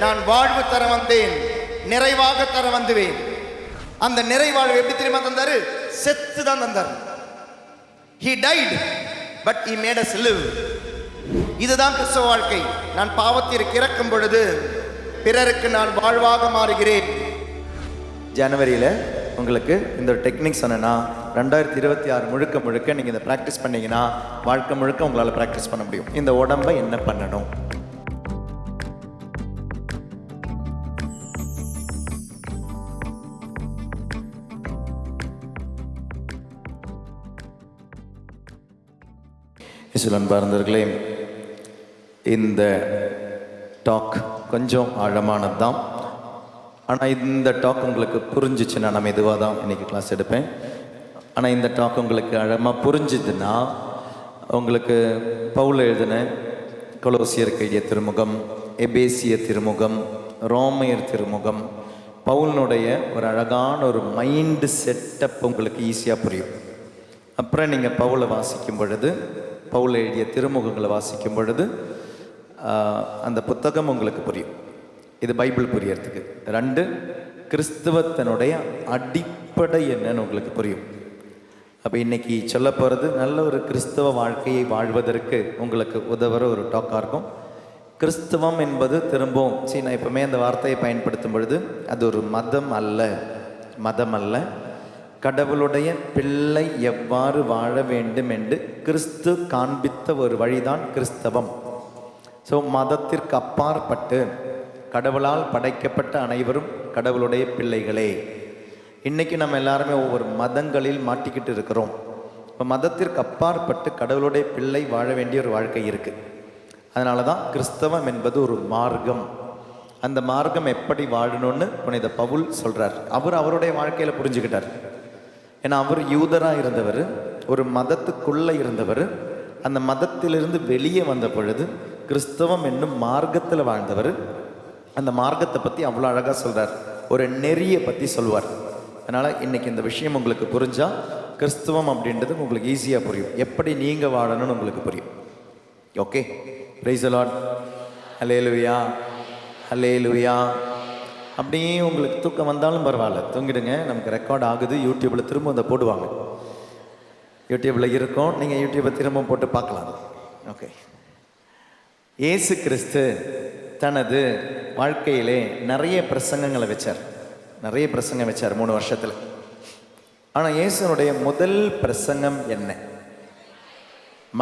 நான் வாழ்வு தர வந்தேன், நிறைவாக தர வந்துவேன். அந்த நிறைவாழ்வு எப்படி தெரியுமா தந்தாரு? செத்து தான் தந்தார். He died but he made us live. இதுதான் கிறிஸ்தவ வாழ்க்கை. நான் பாவத்திற்கு இறக்கும் பொழுது பிறருக்கு நான் வாழ்வாக மாறுகிறேன். ஜனவரியில உங்களுக்கு இந்த ஒரு டெக்னிக் சொன்னா 2026 முழுக்க நீங்க இதை பிராக்டிஸ் பண்ணீங்கன்னா வாழ்க்கை முழுக்க உங்களால பிராக்டிஸ் பண்ண முடியும். இந்த உடம்பை என்ன பண்ணணும்? அன்பார்ந்தவர்களே, இந்த டாக் கொஞ்சம் ஆழமானது தான். ஆனால் இந்த டாக் உங்களுக்கு புரிஞ்சிச்சுன்னா, நான் மெதுவாக தான் இன்றைக்கி கிளாஸ் எடுப்பேன். ஆனால் இந்த டாக் உங்களுக்கு ஆழமாக புரிஞ்சுதுன்னா, உங்களுக்கு பவுல் எழுதின கொலோசியருக்கு எழுதிய திருமுகம், எபேசிய திருமுகம், ரோமையர் திருமுகம், பவுலினுடைய ஒரு அழகான ஒரு மைண்டு செட்டப் உங்களுக்கு ஈஸியாக புரியும். அப்புறம் நீங்கள் பவுலை வாசிக்கும் பொழுது, பவுல் எழுதிய திருமுகங்களை வாசிக்கும் பொழுது அந்த புத்தகம் உங்களுக்கு புரியும். இது பைபிள் புரியறதுக்கு. 2, கிறிஸ்தவத்தினுடைய அடிப்படை என்னன்னு உங்களுக்கு புரியும். அப்போ இன்னைக்கு சொல்ல போகிறது நல்ல ஒரு கிறிஸ்தவ வாழ்க்கையை வாழ்வதற்கு உங்களுக்கு உதவுற ஒரு டாக்காக இருக்கும். கிறிஸ்தவம் என்பது திரும்பவும் நான் எப்பவுமே அந்த வார்த்தையை பயன்படுத்தும் பொழுது அது ஒரு மதம் அல்ல, கடவுளுடைய பிள்ளை எவ்வாறு வாழ வேண்டும் என்று கிறிஸ்து காண்பித்த ஒரு வழிதான் கிறிஸ்தவம். ஸோ மதத்திற்கு அப்பாற்பட்டு கடவுளால் படைக்கப்பட்ட அனைவரும் கடவுளுடைய பிள்ளைகளே. இன்றைக்கி நம்ம எல்லாருமே ஒவ்வொரு மதங்களில் மாட்டிக்கிட்டு இருக்கிறோம். இப்போ மதத்திற்கு அப்பாற்பட்டு கடவுளுடைய பிள்ளை வாழ வேண்டிய ஒரு வாழ்க்கை இருக்குது. அதனால தான் கிறிஸ்தவம் என்பது ஒரு மார்க்கம். அந்த மார்க்கம் எப்படி வாழணும்னு புனித பவுல் சொல்கிறார். அவருடைய வாழ்க்கையில் புரிஞ்சுக்கிட்டார். ஏன்னா அவர் யூதராக இருந்தவர், ஒரு மதத்துக்குள்ளே இருந்தவர். அந்த மதத்திலிருந்து வெளியே வந்த பொழுது கிறிஸ்தவம் என்னும் மார்க்கத்தில் வாழ்ந்தவர். அந்த மார்க்கத்தை பற்றி அவ்வளோ அழகாக சொல்கிறார். ஒரு நெறியை பற்றி சொல்வார். அதனால் இன்றைக்கி இந்த விஷயம் உங்களுக்கு புரிஞ்சால் கிறிஸ்தவம் அப்படின்றது உங்களுக்கு ஈஸியாக புரியும். எப்படி நீங்கள் வாழணும்னு உங்களுக்கு புரியும். Okay, praise the Lord. Hallelujah, hallelujah. அப்படியே உங்களுக்கு தூக்கம் வந்தாலும் பரவாயில்ல, தூங்கிடுங்க. நமக்கு ரெக்கார்ட் ஆகுது, யூடியூப்பில் திரும்ப அதை போடுவாங்க. யூடியூப்பில் இருக்கும், நீங்கள் யூடியூப்பை திரும்ப போட்டு பார்க்கலாம். ஓகே, இயேசு கிறிஸ்து தனது வாழ்க்கையிலே நிறைய பிரசங்கங்களை வச்சார். 3 வருஷத்தில். ஆனால் இயேசுனுடைய முதல் பிரசங்கம் என்ன?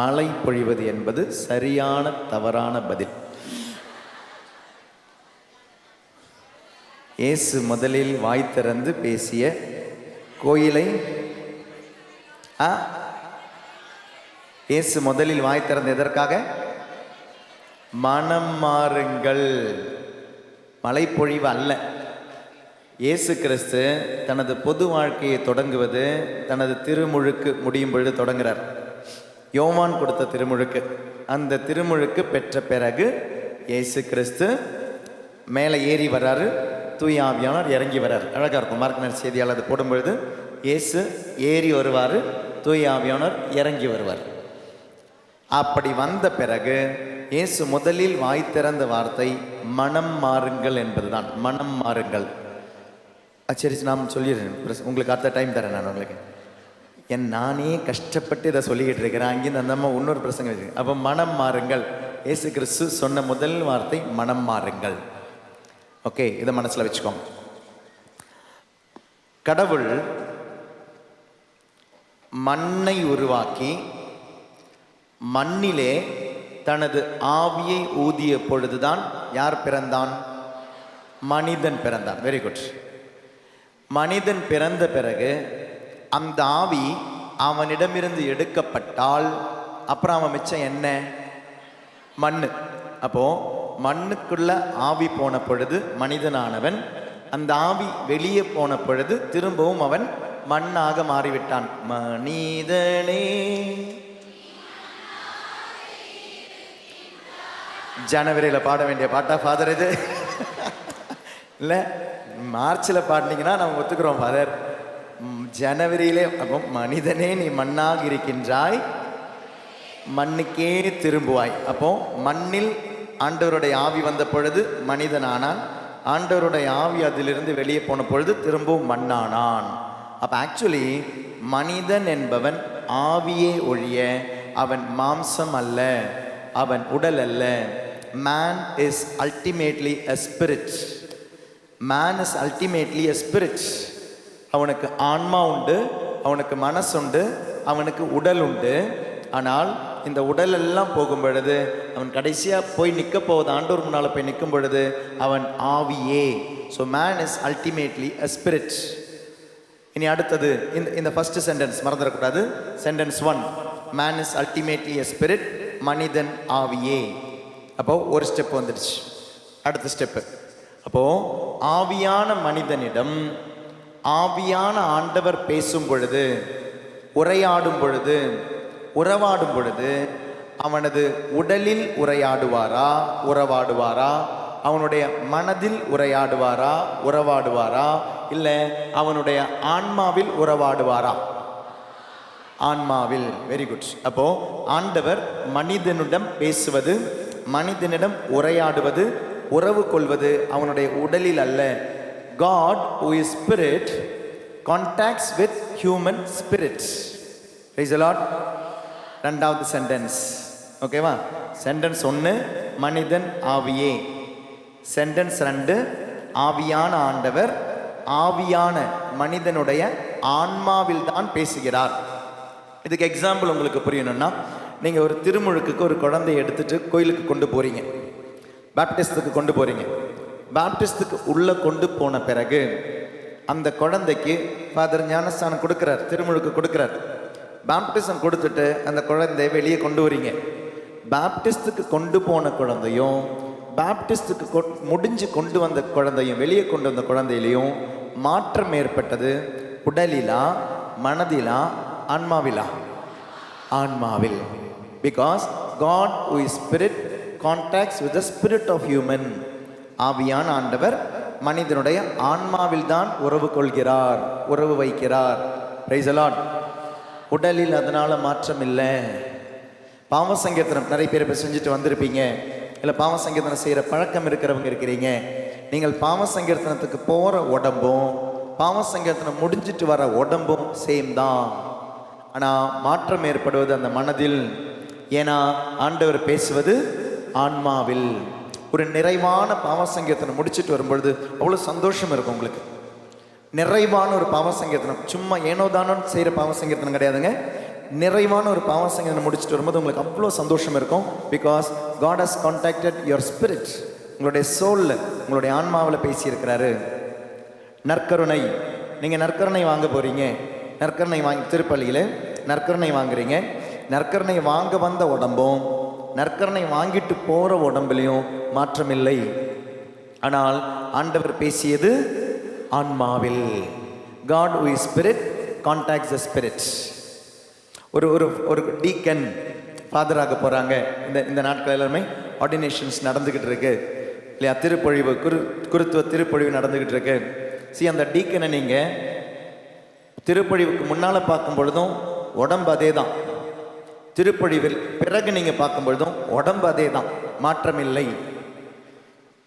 மழை பொழிவது என்பது சரியான தவறான பதில். இயேசு முதலில் வாய் திறந்து பேசிய கோயிலை இயேசு முதலில் வாய் திறந்து எதற்காக? மனம் மாறுங்கள், மழைப்பொழிவு அல்ல. இயேசு கிறிஸ்து தனது பொது வாழ்க்கையை தொடங்குவது தனது திருமுழுக்கு முடியும் பொழுது தொடங்குகிறார். யோவான் கொடுத்த திருமுழுக்கு. அந்த திருமுழுக்கு பெற்ற பிறகு இயேசு கிறிஸ்து மேலே ஏறி வர்றாரு, தூய ஆவியானவர் இறங்கி வர்றார். அழகாக இருக்கும். மார்க் செய்தியால் அது போடும்பொழுது இயேசு ஏறி வருவார், தூய ஆவியானவர் இறங்கி வருவார். அப்படி வந்த பிறகு இயேசு முதலில் வாய் திறந்த வார்த்தை மனம் மாறுங்கள் என்பதுதான். மனம் மாறுங்கள். சரி, நான் சொல்லிடுறேன், உங்களுக்கு அடுத்த டைம் தரேன். நான் உங்களுக்கு நானே கஷ்டப்பட்டு இதை சொல்லிக்கிட்டு இருக்கிறேன். அங்கேருந்து அந்த அம்மா இன்னொரு பிரசங்கம் வச்சு. அப்போ மனம் மாறுங்கள். இயேசு கிறிஸ்து சொன்ன முதல் வார்த்தை மனம் மாறுங்கள். ஓகே, இதை மனசில் வச்சுக்கோங்க. கடவுள் மண்ணை உருவாக்கி மண்ணிலே தனது ஆவியை ஊதிய பொழுதுதான் யார் பிறந்தான்? மனிதன் பிறந்தான். Very good. மனிதன் பிறந்த பிறகு அந்த ஆவி அவனிடமிருந்து எடுக்கப்பட்டால் அப்புறம் அவன் மிச்சம் என்ன? மண்ணு. அப்போ மண்ணுக்குள்ள ஆவி போன பொழுது மனிதனானவன், அந்த ஆவி வெளியே போன பொழுது திரும்பவும் அவன் மண்ணாக மாறிவிட்டான். மனிதனே. ஜனவரியில் பாட வேண்டிய பாட்டா ஃபாதர் இது? இல்லை, மார்ச்சில் பாடினீங்கன்னா நம்ம ஒத்துக்கிறோம் ஃபாதர். ஜனவரியிலே அப்போ மனிதனே நீ மண்ணாக இருக்கின்றாய், மண்ணுக்கே திரும்புவாய். அப்போ மண்ணில் ஆண்டவருடைய ஆவி வந்த பொழுது மனிதனானான். ஆண்டவருடைய ஆவி அதிலிருந்து வெளியே போன பொழுது திரும்பவும் மண்ணானான். அப்போ ஆக்சுவலி மனிதன் என்பவன் ஆவியே ஒழிய அவன் மாம்சம் அல்ல, அவன் உடல் அல்ல. Man is ultimately a spirit. Man is ultimately a spirit. அவனுக்கு ஆன்மா உண்டு, அவனுக்கு மனசு உண்டு, அவனுக்கு உடல் உண்டு. ஆனால் இந்த உடல் எல்லாம் போகும் பொழுது அவன் கடைசியாக போய் நிற்க போவது ஆண்டவர் முன்னால் போய் நிற்கும் பொழுது அவன் ஆவியே. So man is ultimately a spirit. இனி அடுத்தது இந்த ஃபர்ஸ்ட் சென்டென்ஸ் மறந்துடக்கூடாது. Sentence 1, man is ultimately a spirit, மனிதன் ஆவியே. அப்போ ஒரு ஸ்டெப் வந்துடுச்சு. அடுத்த ஸ்டெப்பு, அப்போ ஆவியான மனிதனிடம் ஆவியான ஆண்டவர் பேசும் பொழுது, உரையாடும் பொழுது, உறவாடும் பொழுது அவனது உடலில் உரையாடுவாரா, உறவாடுவாரா? அவனுடைய மனதில் உரையாடுவாரா, உறவாடுவாரா? இல்லை அவனுடைய ஆன்மாவில் உறவாடுவாரா? ஆன்மாவில். Very good. அப்போ ஆண்டவர் மனிதனிடம் பேசுவது, மனிதனிடம் உரையாடுவது, உறவு கொள்வது அவனுடைய உடலில் அல்ல. God who is spirit contacts with human spirits. Praise the Lord. ரெண்டாவது சென்டென்ஸ். ஓகேவா? சென்டென்ஸ் 1 மனிதன் ஆவியே. சென்டென்ஸ் 2 ஆவியான ஆண்டவர் ஆவியான மனிதனுடைய ஆன்மாவில் தான் பேசுகிறார். இதுக்கு எக்ஸாம்பிள் உங்களுக்கு புரியணும்னா, நீங்கள் ஒரு திருமுழுக்குக்கு ஒரு குழந்தையை எடுத்துட்டு கோயிலுக்கு கொண்டு போறீங்க, பேப்டிஸ்டுக்கு கொண்டு போறீங்க. பேப்டிஸ்டுக்கு உள்ளே கொண்டு போன பிறகு அந்த குழந்தைக்கு ஃபாதர் ஞானஸ்தானம் கொடுக்குறார், திருமுழுக்கு கொடுக்குறார். பேப்டிசம் கொடுத்துட்டு அந்த குழந்தைய வெளியே கொண்டு வரீங்க. பேப்டிஸ்டுக்கு கொண்டு போன குழந்தையும் பேப்டிஸ்டுக்கு முடிஞ்சு கொண்டு வந்த குழந்தையும் வெளியே கொண்டு வந்த குழந்தையிலையும் மாற்றம் ஏற்பட்டது. உடலிலா, மனதிலா, ஆன்மாவிலா? ஆன்மாவில். Because God who is spirit contacts with the spirit of human. ஆவியான ஆண்டவர் மனிதனுடைய ஆன்மாவில் தான் உறவு கொள்கிறார், உறவு வைக்கிறார். Price the Lord. உடலில் அதனால மாற்றம் இல்லை. பாவ சங்கீர்த்தனம் நிறைய பேர் இப்போ செஞ்சுட்டு வந்திருப்பீங்க, இல்லை பாவ சங்கீர்த்தனம் செய்கிற பழக்கம் இருக்கிறவங்க இருக்கிறீங்க. நீங்கள் பாவ சங்கீர்த்தனத்துக்கு போகிற உடம்பும் பாவ சங்கீர்த்தனம் முடிஞ்சிட்டு வர உடம்பும் சேம் தான். ஆனால் மாற்றம் ஏற்படுவது அந்த மனதில். ஏன்னா ஆண்டவர் பேசுவது ஆன்மாவில். ஒரு நிறைவான பாவ சங்கீர்த்தனம் முடிச்சுட்டு வரும்பொழுது அவ்வளோ சந்தோஷம் இருக்கும் உங்களுக்கு. நிறைவான ஒரு பாவ சங்கீர்த்தனம், சும்மா ஏனோ தானோ செய்கிற பாவ சங்கீர்த்தனம் கிடையாதுங்க. நிறைவான ஒரு பாவ சங்கீர்த்தனம் முடிச்சுட்டு வரும்போது உங்களுக்கு அவ்வளோ சந்தோஷம் இருக்கும். Because God has contacted your spirit. உங்களுடைய சோலில், உங்களுடைய ஆன்மாவில் பேசியிருக்கிறாரு. நற்கருணை, நீங்கள் நற்கருணை வாங்க போகிறீங்க. நற்கருணை வாங்கி திருப்பள்ளியில் நற்கருணை வாங்குறீங்க. நற்கருணை வாங்க வந்த உடம்பும் நற்கருணை வாங்கிட்டு போகிற உடம்புலையும் மாற்றமில்லை. ஆனால் ஆண்டவர் பேசியது ஆன்மாவில். God who is spirit contacts the spirit. ஒரு டீக்கன் ஃபாதராக போகிறாங்க. இந்த நாட்கள் எல்லாமே ஆர்டினேஷன்ஸ் நடந்துக்கிட்டு இருக்கு இல்லையா? திருப்பொழிவு, குருத்துவ திருப்பொழிவு நடந்துக்கிட்டு இருக்கு. அந்த டீக்கனை நீங்கள் திருப்பொழிவுக்கு முன்னால் பார்க்கும் பொழுதும் உடம்பு அதே தான். திருப்பொழிவில் பிறகு நீங்கள் பார்க்கும் பொழுதும் உடம்பு அதே தான், மாற்றம் இல்லை.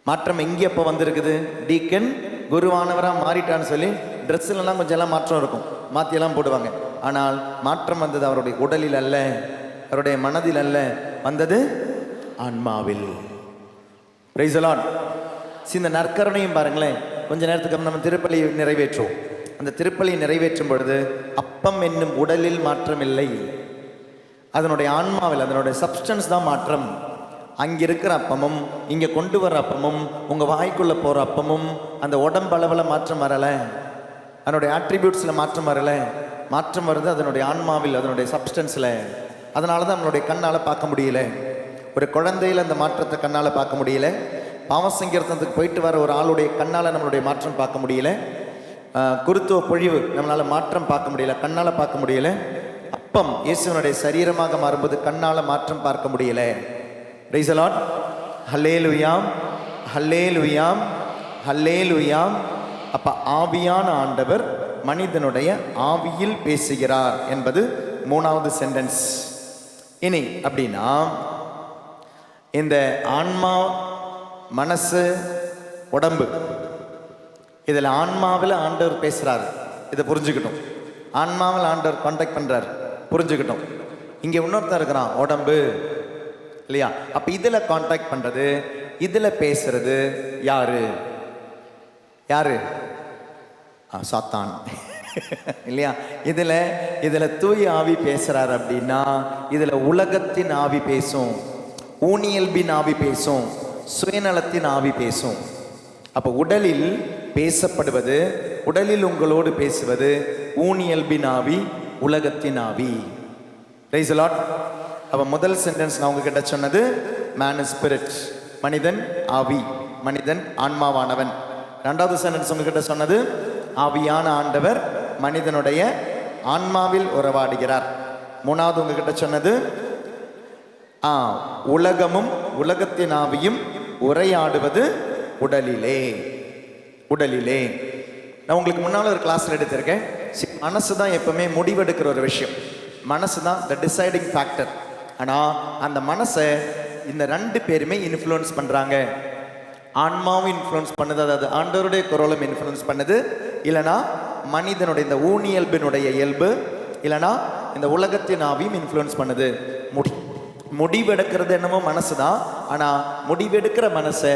மாற்றம் எங்கே எப்போ வந்திருக்குது? டீக்கன் குருவானவராக மாறிட்டான்னு சொல்லி ட்ரெஸ்ஸுலலாம் கொஞ்சம் எல்லாம் மாற்றம் இருக்கும், மாற்றியெல்லாம் போடுவாங்க. ஆனால் மாற்றம் வந்தது அவருடைய உடலில் அல்ல, அவருடைய மனதில் அல்ல, வந்தது ஆன்மாவில். Price the Lord. இந்த நற்கருணையும் பாருங்களேன். கொஞ்ச நேரத்துக்கு அப்புறம் நம்ம திருப்பலியை நிறைவேற்றுவோம். அந்த திருப்பலியை நிறைவேற்றும் பொழுது அப்பம் என்னும் உடலில் மாற்றம் இல்லை, அதனுடைய ஆன்மாவில், அதனுடைய சப்ஸ்டன்ஸ் தான் மாற்றம். அங்கே இருக்கிற அப்பமும் இங்கே கொண்டு வர அப்பமும் உங்கள் வாய்க்குள்ளே போகிற அப்பமும் அந்த உடம்பளவில் மாற்றம் வரலை, அதனுடைய ஆட்ரிபியூட்ஸில் மாற்றம் வரலை. மாற்றம் வருது அதனுடைய ஆன்மாவில், அதனுடைய சப்ஸ்டன்ஸில். அதனால தான் நம்மளுடைய கண்ணால் பார்க்க முடியல. ஒரு குழந்தையில் அந்த மாற்றத்தை கண்ணால் பார்க்க முடியல. பாவசங்கீர்த்தனத்துக்கு போயிட்டு வர ஒரு ஆளுடைய கண்ணால் நம்மளுடைய மாற்றம் பார்க்க முடியல. குருத்துவ பொழிவு நம்மளால் மாற்றம் பார்க்க முடியல, கண்ணால் பார்க்க முடியல. அப்பம் இயேசுவனுடைய சரீரமாக மாறும்போது கண்ணால் மாற்றம் பார்க்க முடியல. Praise the Lord. Hallelujah, hallelujah, hallelujah. அப்ப ஆவியான ஆண்டவர் மனிதனுடைய ஆவியில் பேசுகிறார் என்பது 3வது சென்டென்ஸ். இனி அப்படின்னா இந்த ஆன்மா, மனசு, உடம்பு, இதில் ஆன்மாவில் ஆண்டவர் பேசுகிறாரு, இதை புரிஞ்சுக்கிட்டோம். ஆன்மாவில் ஆண்டவர் கான்டாக்ட் பண்ணுறாரு, புரிஞ்சுக்கிட்டோம். இங்கே இன்னொருத்தர் இருக்கிறான், உடம்பு இல்லையா? அப்போ இதில் கான்டாக்ட் பண்ணுறது, இதில் பேசுறது யாரு? யாரு? சாத்தான் இல்லையா? இதில் தூய ஆவி பேசுகிறார் அப்படின்னா, இதில் உலகத்தின் ஆவி பேசும், ஊனியல்பின் ஆவி பேசும், சுயநலத்தின் ஆவி பேசும். அப்போ உடலில் பேசப்படுவது, உடலில் உங்களோடு பேசுவது ஊனியல்பின் ஆவி, உலகத்தின் ஆவி. Price the lord. அப்போ முதல் சென்டென்ஸ் நான் உங்ககிட்ட சொன்னது மேன் இஸ் ஸ்பிரிட், மனிதன் ஆவி, மனிதன் ஆன்மாவானவன். ரெண்டாவது சென்டென்ஸ் உங்ககிட்ட சொன்னது ஆவியான ஆண்டவர் மனிதனுடைய ஆன்மாவில் உறவாடுகிறார். மூணாவது உங்ககிட்ட சொன்னது உலகமும் உலகத்தின் ஆவியும் உரையாடுவது உடலிலே. உடலிலே நான் உங்களுக்கு முன்னால் ஒரு கிளாஸில் எடுத்திருக்கேன். மனசு தான் எப்பவுமே முடிவெடுக்கிற ஒரு விஷயம். மனசு தான் த டிசைடிங் ஃபேக்டர். ஆனால் அந்த மனசை இந்த ரெண்டு பேருமே இன்ஃப்ளூயன்ஸ் பண்ணுறாங்க. ஆன்மாவும் இன்ஃப்ளூயன்ஸ் பண்ணுது, அதாவது ஆண்டவருடைய குரலும் இன்ஃப்ளூயன்ஸ் பண்ணுது, இல்லைனா மனிதனுடைய இந்த ஊனியல்பினுடைய இயல்பு, இல்லைனா இந்த உலகத்தின் ஆவியும் இன்ஃப்ளூயன்ஸ் பண்ணுது. முடிவெடுக்கிறது என்னமோ மனசு தான். ஆனால் முடிவெடுக்கிற மனசை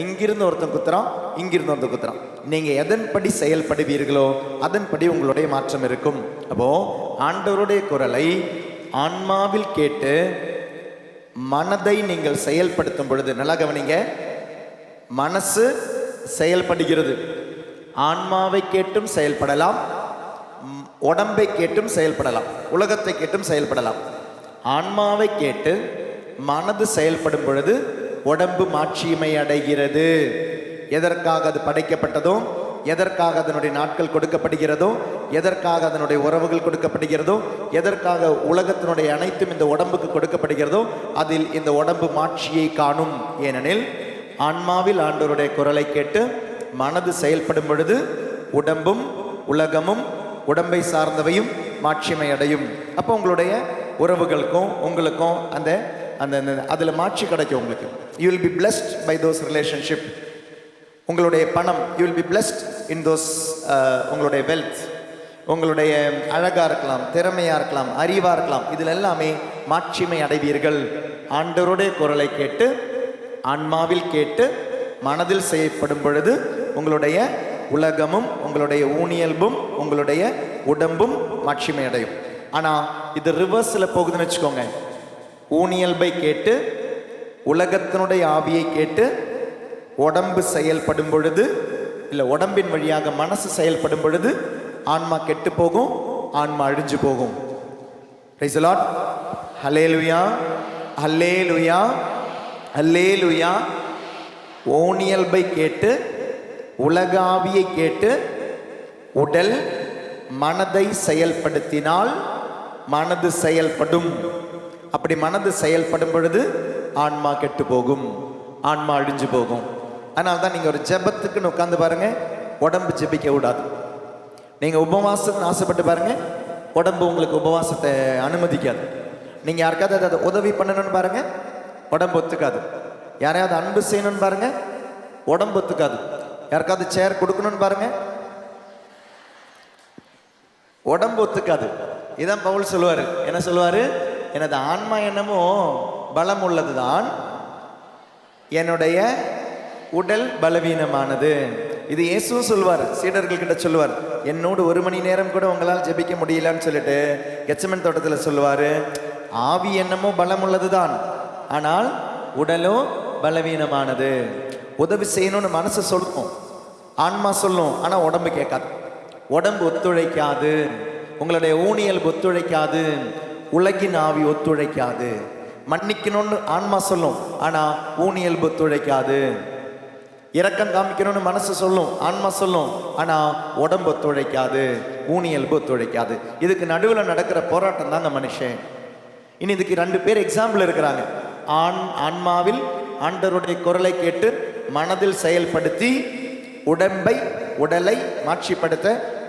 இங்கிருந்து ஒருத்தன் குத்துறான், இங்கிருந்து ஒருத்தன் குத்துறான். நீங்கள் எதன்படி செயல்படுவீர்களோ அதன்படி உங்களுடைய மாற்றம் இருக்கும். அப்போ ஆண்டவருடைய குரலை ஆன்மாவில் கேட்டு மனதை நீங்கள் செயல்படுத்தும் பொழுது, நல்லா கவனிங்க, மனசு செயல்படுகிறது. ஆன்மாவை கேட்டும் செயல்படலாம், உடம்பை கேட்டும் செயல்படலாம், உலகத்தை கேட்டும் செயல்படலாம். ஆன்மாவை கேட்டு மனது செயல்படும் பொழுது உடம்பு மாட்சிமை அடைகிறது. எதற்காக அது படைக்கப்பட்டதோ, எதற்காக அதனுடைய நாட்கள் கொடுக்கப்படுகிறதோ, எதற்காக அதனுடைய உறவுகள் கொடுக்கப்படுகிறதோ, எதற்காக உலகத்தினுடைய அனைத்தும் இந்த உடம்புக்கு கொடுக்கப்படுகிறதோ, அதில் இந்த உடம்பு மாட்சியை காணும். ஏனெனில் ஆன்மாவில் ஆண்டவருடைய குரலை கேட்டு மனது செயல்படும் பொழுது உடம்பும் உலகமும் உடம்பை சார்ந்தவையும் மாட்சிமை அடையும். அப்போ உங்களுடைய உறவுகளுக்கும் உங்களுக்கும் அந்த அந்த அதில் மாட்சி கிடைக்கும். உங்களுக்கு you will be blessed by those relationship. உங்களுடைய பணம், you will be blessed in those, உங்களுடைய வெல்த், உங்களுடைய அழகாக இருக்கலாம், திறமையாக இருக்கலாம், அறிவாக இருக்கலாம், இதில் எல்லாமே மாட்சிமை அடைவீர்கள். ஆண்டவருடைய குரலை கேட்டு ஆன்மாவில் கேட்டு மனதில் செய்யப்படும் பொழுது உங்களுடைய உலகமும் உங்களுடைய ஊனியல்பும் உங்களுடைய உடம்பும் மாட்சிமை அடையும். ஆனால் இது ரிவர்ஸில் போகுதுன்னு வச்சுக்கோங்க. ஊனியல்பை கேட்டு உலகத்தினுடைய ஆவியை கேட்டு உடம்பு செயல்படும் பொழுது, இல்லை உடம்பின் வழியாக மனசு செயல்படும் பொழுது ஆன்மா கெட்டு போகும், ஆன்மா அழிஞ்சு போகும். Price the Lord. Hallelujah, hallelujah, ஹல்லேலூயா. ஓனியல்பை கேட்டு உலக ஆவியை கேட்டு உடல் மனதை செயல்படுத்தினால் மனது செயல்படும். அப்படி மனது செயல்படும் பொழுது ஆன்மா கெட்டு போகும், ஆன்மா அழிஞ்சு போகும். அதனால தான் நீங்கள் ஒரு ஜெபத்துக்குன்னு உட்காந்து பாருங்க, உடம்பு ஜெபிக்க விடாது. நீங்கள் உபவாசத்துக்கு ஆசைப்பட்டு பாருங்க, உடம்பு உங்களுக்கு உபவாசத்தை அனுமதிக்காது. நீங்கள் யாருக்காவது அதை உதவி பண்ணணும்னு பாருங்க, உடம்பு ஒத்துக்காது. யாரையாவது அன்பு செய்யணும்னு பாருங்க, உடம்பு ஒத்துக்காது. யாருக்காவது சேர் கொடுக்கணும்னு பாருங்க, உடம்பு ஒத்துக்காது. இதான் பவுல் சொல்லுவார். என்ன சொல்லுவார்? எனது ஆன்மா என்னமோ பலம் உள்ளதுதான், என்னுடைய உடல் பலவீனமானது. இது இயேசுவும் சொல்வார், சீடர்கள் கிட்ட சொல்லுவார், என்னோடு 1 மணி நேரம் கூட உங்களால் ஜெபிக்க முடியலன்னு சொல்லிட்டு கெத்செமனே தோட்டத்தில் சொல்லுவார், ஆவி என்னமோ பலம் உள்ளதுதான், ஆனால் உடலோ பலவீனமானது. உதவி செய்யணும்னு மனசு சொல்லும், ஆன்மா சொல்லும், ஆனால் உடம்பு கேட்காது. உடம்பு ஒத்துழைக்காது, உங்களுடைய ஊனியல் ஒத்துழைக்காது, உலகின் ஆவி ஒத்துழைக்காது. மன்னிக்கணும்னு ஆன்மா சொல்லும், ஆனால் ஊனியல் ஒத்துழைக்காது. இரக்கம் காமிக்கணும்னு மனசு சொல்லும், ஆன்மா சொல்லும், ஆனால் உடம்பு ஒத்துழைக்காது, ஊனியல்பு ஒத்துழைக்காது. இதுக்கு நடுவில் நடக்கிற போராட்டம் தாங்க மனுஷன். இனி இதுக்கு 2 பேர் எக்ஸாம்பிள் இருக்கிறாங்க. ஆன்மாவில் ஆண்டவருடைய குரலை கேட்டு மனதில் செயல்படுத்தி உடலை மாட்சிப்படுத்த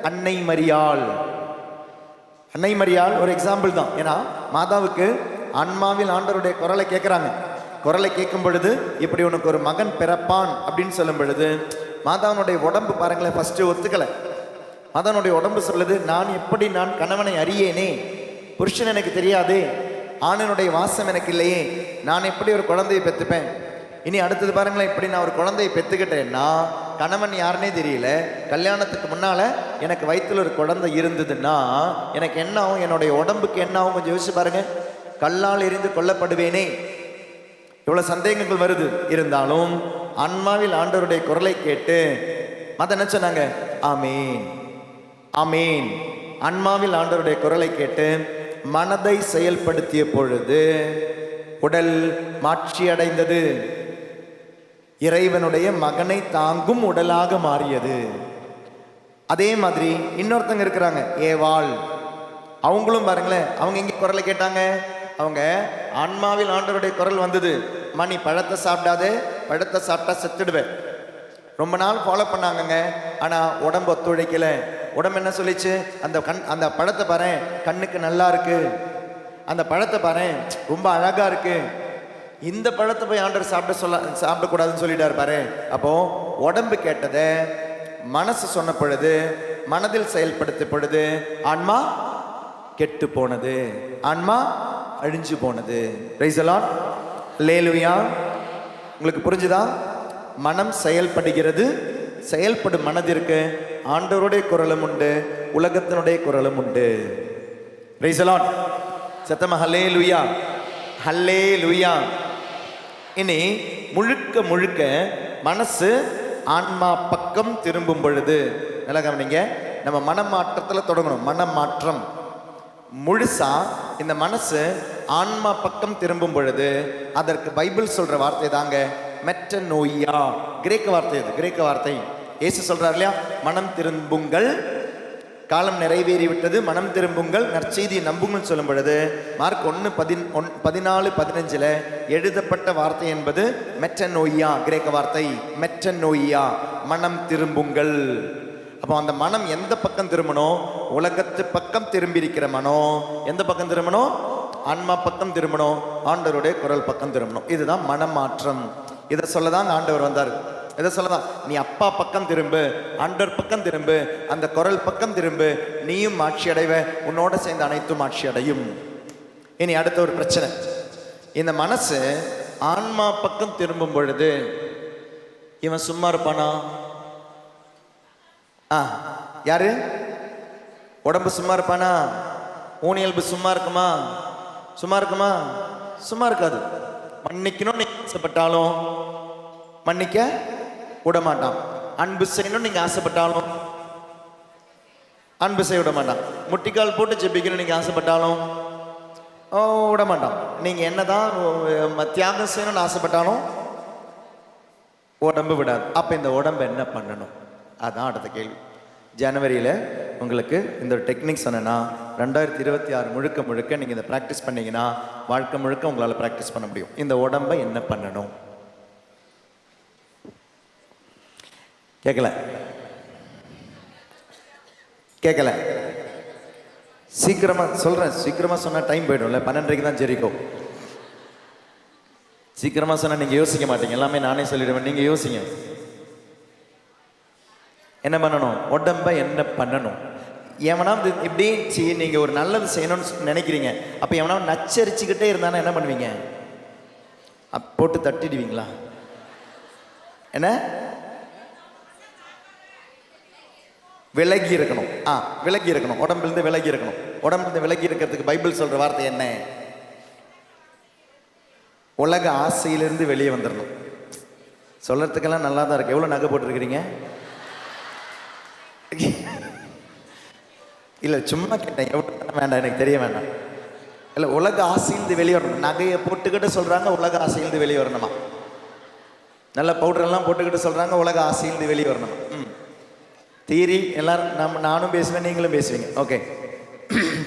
அன்னை மரியாள். அன்னை மரியாள் ஒரு எக்ஸாம்பிள் தான். ஏன்னா மாதாவுக்கு ஆன்மாவில் ஆண்டவருடைய குரலை கேட்குறாங்க, குரலை கேட்கும் பொழுது இப்படி உனக்கு ஒரு மகன் பிறப்பான் அப்படின்னு சொல்லும் பொழுது மாதாவனுடைய உடம்பு பாருங்களேன், ஃபர்ஸ்ட் ஒத்துக்கலை. மாதாவனுடைய உடம்பு சொல்லுது, நான் கணவனை அறியேனே, புருஷன் எனக்கு தெரியாதே, ஆணினுடைய வாசம் எனக்கு இல்லையே, நான் எப்படி ஒரு குழந்தையை பெற்றுப்பேன். இனி அடுத்தது பாருங்களேன், இப்படி நான் ஒரு குழந்தையை பெற்றுக்கிட்டேன்னா கணவன் யாருன்னே தெரியல, கல்யாணத்துக்கு முன்னால எனக்கு வயிற்றுல ஒரு குழந்தை இருந்ததுன்னா எனக்கு என்ன ஆகும், என்னுடைய உடம்புக்கு என்ன ஆகும் கொஞ்சம் யோசிச்சு பாருங்க. கல்லால் எரிந்து கொல்லப்படுவேனே, இவ்வளவு சந்தேகங்கள் வருது. இருந்தாலும் ஆன்மாவில் ஆண்டவருடைய குரலை கேட்டு மத என்ன சொன்னாங்க, ஆமீன் ஆமீன். ஆன்மாவில் ஆண்டவருடைய குரலை கேட்டு மனதை செயல்படுத்திய பொழுது உடல் மாட்சி அடைந்தது, இறைவனுடைய மகனை தாங்கும் உடலாக மாறியது. அதே மாதிரி இன்னொருத்தங்க இருக்கிறாங்க, ஏவாள். அவங்களும் பாருங்களேன், அவங்க எங்க குரலை கேட்டாங்க, அவங்க ஆன்மாவில் ஆண்டவருடைய குரல் வந்தது, மணி பழத்தை சாப்பிடாதே, பழத்தை சாப்பிட்டா செத்துடுவேன். ரொம்ப நாள் ஃபாலோ பண்ணாங்கங்க. ஆனா உடம்பு ஒத்துழைக்கல. உடம்பு என்ன சொல்லிச்சு, அந்த பழத்தை பாரு, கண்ணுக்கு நல்லா இருக்கு, அந்த பழத்தை பாரு ரொம்ப அழகா இருக்கு, இந்த பழத்தை போய் ஆண்டவர் சாப்பிடக்கூடாதுன்னு சொல்லிட்டாரு பாரு. அப்போ உடம்பு கேட்டதை மனசு சொன்ன பொழுது, மனதில் செயல்படுத்த பொழுது ஆன்மா கெட்டு போனது, ஆன்மா அழிஞ்சு போனது. பிரைஸ் தி லார்ட், அல்லேலூயா. உங்களுக்கு புரிஞ்சுதா? மனம் செயல்படுகிறது, செயல்படும் மனதிற்கு ஆண்டவருடைய குரலும் உண்டு, உலகத்தினுடைய குரலும் உண்டு. பிரைஸ் தி லார்ட், சத்தமா ஹல்லேலூயா, ஹல்லேலூயா. இனி முழுக்க முழுக்க மனசு ஆன்மா பக்கம் திரும்பும் பொழுது, நல்லா கவனிங்க, நம்ம மனமாற்றத்தில் தொடங்கணும். மனமாற்றம் முழுசா இந்த மனசு ஆன்மா பக்கம் திரும்பும் பொழுது அதற்கு பைபிள் சொல்ற வார்த்தை தாங்க மெட்டனோயா. கிரேக்க வார்த்தை, இது கிரேக்க வார்த்தை. இயேசு சொல்றார் இல்லையா, மனம் திரும்புங்கள், காலம் நிறைவேறிவிட்டது, மனம் திரும்புங்கள், நற்செய்தியை நம்புங்கள் சொல்லும் பொழுது மார்க் 1:14-15 எழுதப்பட்ட வார்த்தை என்பது மெட்டனோயா, கிரேக்க வார்த்தை மெட்டனோயா, மனம் திரும்புங்கள். அப்போ அந்த மனம் எந்த பக்கம் திரும்பணும், உலகத்து பக்கம் திரும்பி இருக்கிற மனம் எந்த பக்கம் திரும்பணும், ஆன்மா பக்கம் திரும்பணும், ஆண்டவருடைய குரல் பக்கம் திரும்பணும். இதுதான் மனமாற்றம். இதை சொல்லதான் ஆண்டவர் வந்தார். இதை சொல்லதான், நீ அப்பா பக்கம் திரும்பு, ஆண்டவர் பக்கம் திரும்பு, அந்த குரல் பக்கம் திரும்பு, நீயும் ஆட்சி அடைவ, உன்னோட சேர்ந்து அனைத்தும் ஆட்சி அடையும். இனி அடுத்த ஒரு பிரச்சனை, இந்த மனசு ஆன்மா பக்கம் திரும்பும் பொழுது இவன் சும்மா இருப்பானா? யாரு? உடம்பு சும்மா இருப்பானா? ஊனியல்பு சும்மா இருக்குமா? சும்மா இருக்குமா? சும்மா இருக்காது. மன்னிக்கணும் நீங்க ஆசைப்பட்டாலும் மன்னிக்க விட மாட்டான். அன்பு செய்யணும் நீங்க ஆசைப்பட்டாலும் அன்பு செய்ய விட மாட்டான். முட்டிக்கால் போட்டு ஜெபிக்கணும் நீங்க ஆசைப்பட்டாலும் விட மாட்டான். நீங்க என்னதான் தியாகம் செய்யணும்னு ஆசைப்பட்டாலும் உடம்பு விடாது. அப்ப இந்த உடம்பு என்ன பண்ணணும்? அதான் அடுத்த கேள்வி. ஜனவரியில் உங்களுக்கு இந்த ஒரு டெக்னிக் சொன்னேன்னா 2026 முழுக்க முழுக்க நீங்கள் இதை ப்ராக்டிஸ் பண்ணீங்கன்னா வாழ்க்கை முழுக்க உங்களால் ப்ராக்டிஸ் பண்ண முடியும். இந்த உடம்பை என்ன பண்ணணும்? கேட்கல கேட்கல சீக்கிரமாக சொல்கிறேன். சீக்கிரமாக சொன்னால் டைம் போய்டும்ல, 12:30 தான் ஜெரிக்கும். சீக்கிரமாக சொன்னால் நீங்கள் யோசிக்க மாட்டீங்க, எல்லாமே நானே சொல்லிடுவேன். நீங்கள் யோசிங்க. என்ன பண்ணணும்? உடம்பை என்ன பண்ணணும்? எவனா இப்படி நீங்கள் ஒரு நல்லது செய்யணும்னு நினைக்கிறீங்க, அப்போ எவனா நச்சரிச்சுக்கிட்டே இருந்தானா என்ன பண்ணுவீங்க? போட்டு தட்டிடுவீங்களா? என்ன? விலகி இருக்கணும். விலகி இருக்கணும். உடம்புலேருந்து விலகி இருக்கணும். உடம்புலேருந்து விலகி இருக்கிறதுக்கு பைபிள் சொல்ற வார்த்தை என்ன? உலக ஆசையிலிருந்து வெளியே வந்துடணும். சொல்றதுக்கெல்லாம் நல்லா தான் இருக்கு. எவ்வளோ நகை போட்டிருக்கிறீங்க? இல்லை சும்மா கேட்டேன், எவ்வளோ வேண்டாம், எனக்கு தெரிய வேண்டாம். இல்லை, உலக ஆசையிலிருந்து வெளியே வரணும். நகையை போட்டுக்கிட்டு சொல்கிறாங்க உலக ஆசையிலிருந்து வெளியே வரணுமா? நல்ல பவுடரெல்லாம் போட்டுக்கிட்டு சொல்கிறாங்க உலக ஆசையிலிருந்து வெளியே வரணுமா? தீரி எல்லாரும் நானும் பேசுவேன், நீங்களும் பேசுவீங்க. ஓகே,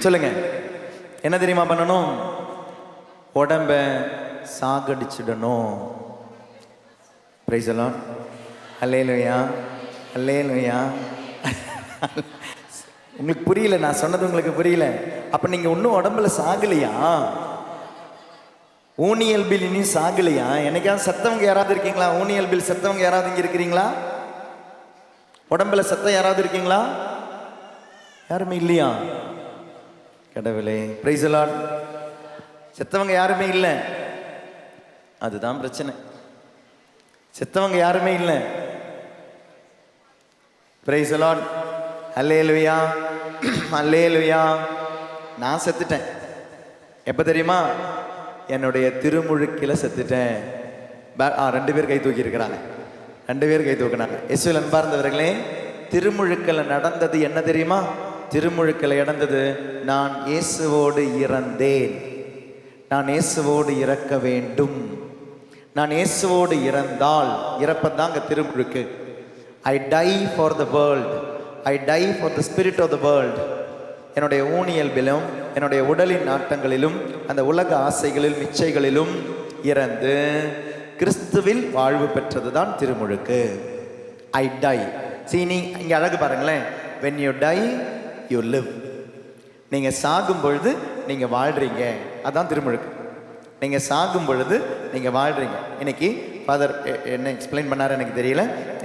சொல்லுங்க. என்ன தெரியுமா பண்ணணும்? உடம்ப சாகடிச்சிடணும். பிரைஸ் தி லார்ட், அல்லேலூயா, அல்லேலூயா. உங்களுக்கு புரியல, நான் சொன்னது உங்களுக்கு புரியல. அப்ப நீங்க இன்னும் உடம்புல சாகலையா? ஊனியல் பில் இனி சாகலையா? எனக்காவது செத்தவங்க யாராவது இருக்கீங்களா? ஊனியல் பில் செத்தவங்க யாராவது இங்கே இருக்கிறீங்களா? உடம்புல செத்த யாராவது இருக்கீங்களா? யாருமே இல்லையா? கடவுளே, பிரைஸ் தி லார்ட். செத்தவங்க யாருமே இல்லை, அதுதான் பிரச்சனை. செத்தவங்க யாருமே இல்லை. Praise the Lord. Hallelujah, hallelujah. நான் செத்துட்டேன். எப்போ தெரியுமா? என்னுடைய திருமுழுக்கில் செத்துட்டேன். 2 பேர் கை தூக்கி இருக்கிறாங்க. 2 பேர் கை தூக்கினாங்க. இயேசுவில் அன்பார்ந்தவர்களே, திருமுழுக்கில் நடந்தது என்ன தெரியுமா? திருமுழுக்கில் நடந்தது, நான் இயேசுவோடு இறந்தேன், நான் இயேசுவோடு இறக்க வேண்டும், நான் இயேசுவோடு இறந்தால் இறப்பதாங்க திருமுழுக்கு. I die for the world, I die for the spirit of the world. என்னுடைய ஊனியல்பிலும் என்னுடைய உடலின் நாட்டங்களிலும் அந்த உலக ஆசைகளிலும் இச்சைகளிலும் இறந்து கிறிஸ்துவில் வாழ்வு பெற்றது தான் திருமுழுக்கு. I tie. சீனி இங்கே அழகு பாருங்களேன். When you tie you live. நீங்கள் சாகும் பொழுது நீங்கள் வாழ்கிறீங்க, அதான் திருமுழுக்கு. நீங்கள் சாகும் பொழுது நீங்கள் வாழ்கிறீங்க. இன்னைக்கு ஃபாதர் என்ன எக்ஸ்பிளைன் பண்ணார் எனக்கு தெரியல.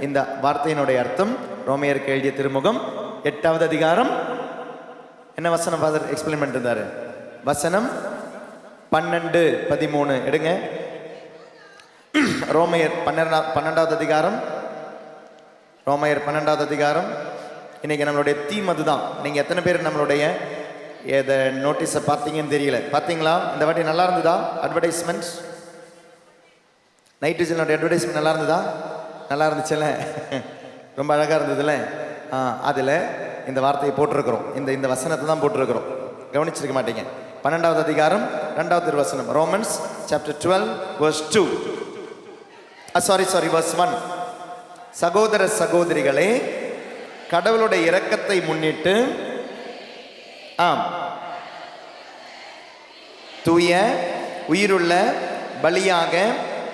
இந்த வார்த்தையினுடைய அர்த்தம் ரோமையருக்கு எழுதிய திருமுகம் 8வது அதிகாரம் என்ன வசனம் ஃபாதர் எக்ஸ்பிளைன் பண்ணிட்டு இருந்தாரு? வசனம் 12-13 எடுங்க. ரோமையர் 12வது அதிகாரம், ரோமையர் 12வது அதிகாரம். இன்னைக்கு நம்மளுடைய தீம் அதுதான். நீங்கள் எத்தனை பேர் நம்மளுடைய எதை நோட்டீஸை பார்த்தீங்கன்னு தெரியல. பார்த்தீங்களா? இந்த வாட்டி நல்லா இருந்ததா? அட்வர்டைஸ்மெண்ட், நைட் விஜனோட அட்வர்டைஸ்மெண்ட் நல்லா இருந்ததா? நல்லா இருந்துச்சுல்ல? ரொம்ப அழகாக இருந்ததுல்ல? அதில் இந்த வார்த்தையை போட்டிருக்கிறோம். இந்த வசனத்தை தான் போட்டிருக்கிறோம். கவனிச்சிருக்க மாட்டீங்க. 12வது அதிகாரம் 2வது வசனம். Romans chapter 12 verse 2. verse 1. சகோதர சகோதரிகளே, கடவுளுடைய இரக்கத்தை முன்னிட்டு தூய உயிருள்ள பலியாக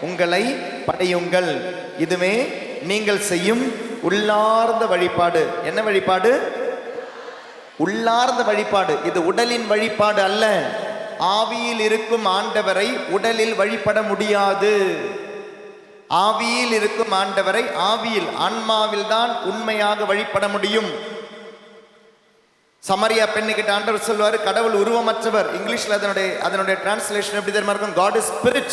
உங்களை படையுங்கள், இதுவே நீங்கள் செய்யும் உள்ளார்ந்த வழிபாடு. என்ன வழிபாடு? உள்ளார்ந்த வழிபாடு. இது உடலின் வழிபாடு அல்ல. ஆவியில் இருக்கும் ஆண்டவரை உடலில் வழிபட முடியாது. ஆவியில் இருக்கும் ஆண்டவரை ஆவியில், ஆன்மாவில் தான் உண்மையாக வழிபட முடியும். சமரியா பெண்ணுக்கிட்ட ஆண்டவர் சொல்வாரு, கடவுள் உருவமற்றவர். இங்கிலீஷ்ல அதனுடைய டிரான்ஸ்லேஷன் எப்படி தெரியுமா இருக்கும்? God is spirit.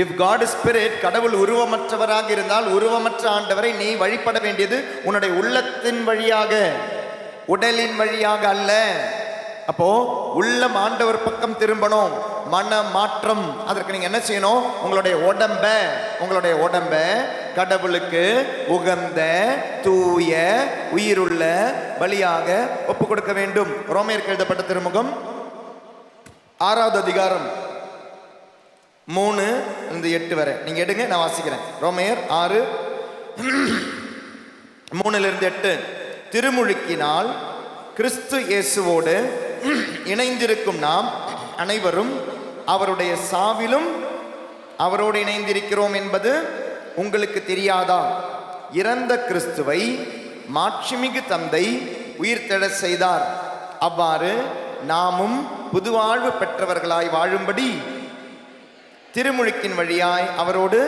If God is spirit, கடவுள் உருவமற்றவராக இருந்தால் உருவமற்ற ஆண்டவரை நீ வழிபட வேண்டியது உன்னுடைய உள்ளத்தின் வழியாக, உடலின் வழியாக அல்ல. அப்போ உள்ளம் ஆண்டவர் பக்கம் திரும்பணும். மன மாற்றம். அதற்கு நீங்க என்ன செய்யணும்? உங்களுடைய உடம்ப கடவுளுக்கு உகந்த தூய உயிருள்ள பலியாக ஒப்பு கொடுக்க வேண்டும். ரோமையருக்கு எழுதப்பட்ட திருமுகம் 6வது அதிகாரம் 3-8 வரை நீங்க எடுங்க, நான் வாசிக்கிறேன். ரோமையர் 6:3-8. திருமுழுக்கினால் கிறிஸ்து இயேசுவோடு இணைந்திருக்கும் நாம் அனைவரும் அவருடைய சாவிலும் அவரோடு இணைந்திருக்கிறோம் என்பது உங்களுக்கு தெரியாதா? இறந்த கிறிஸ்துவை மாட்சிமிகு தந்தை உயிர்த்தெழ செய்தார். அவ்வாறு நாமும் புதுவாழ்வு பெற்றவர்களாய் வாழும்படி திருமுழுக்கின் வழியாய் அவரோடு,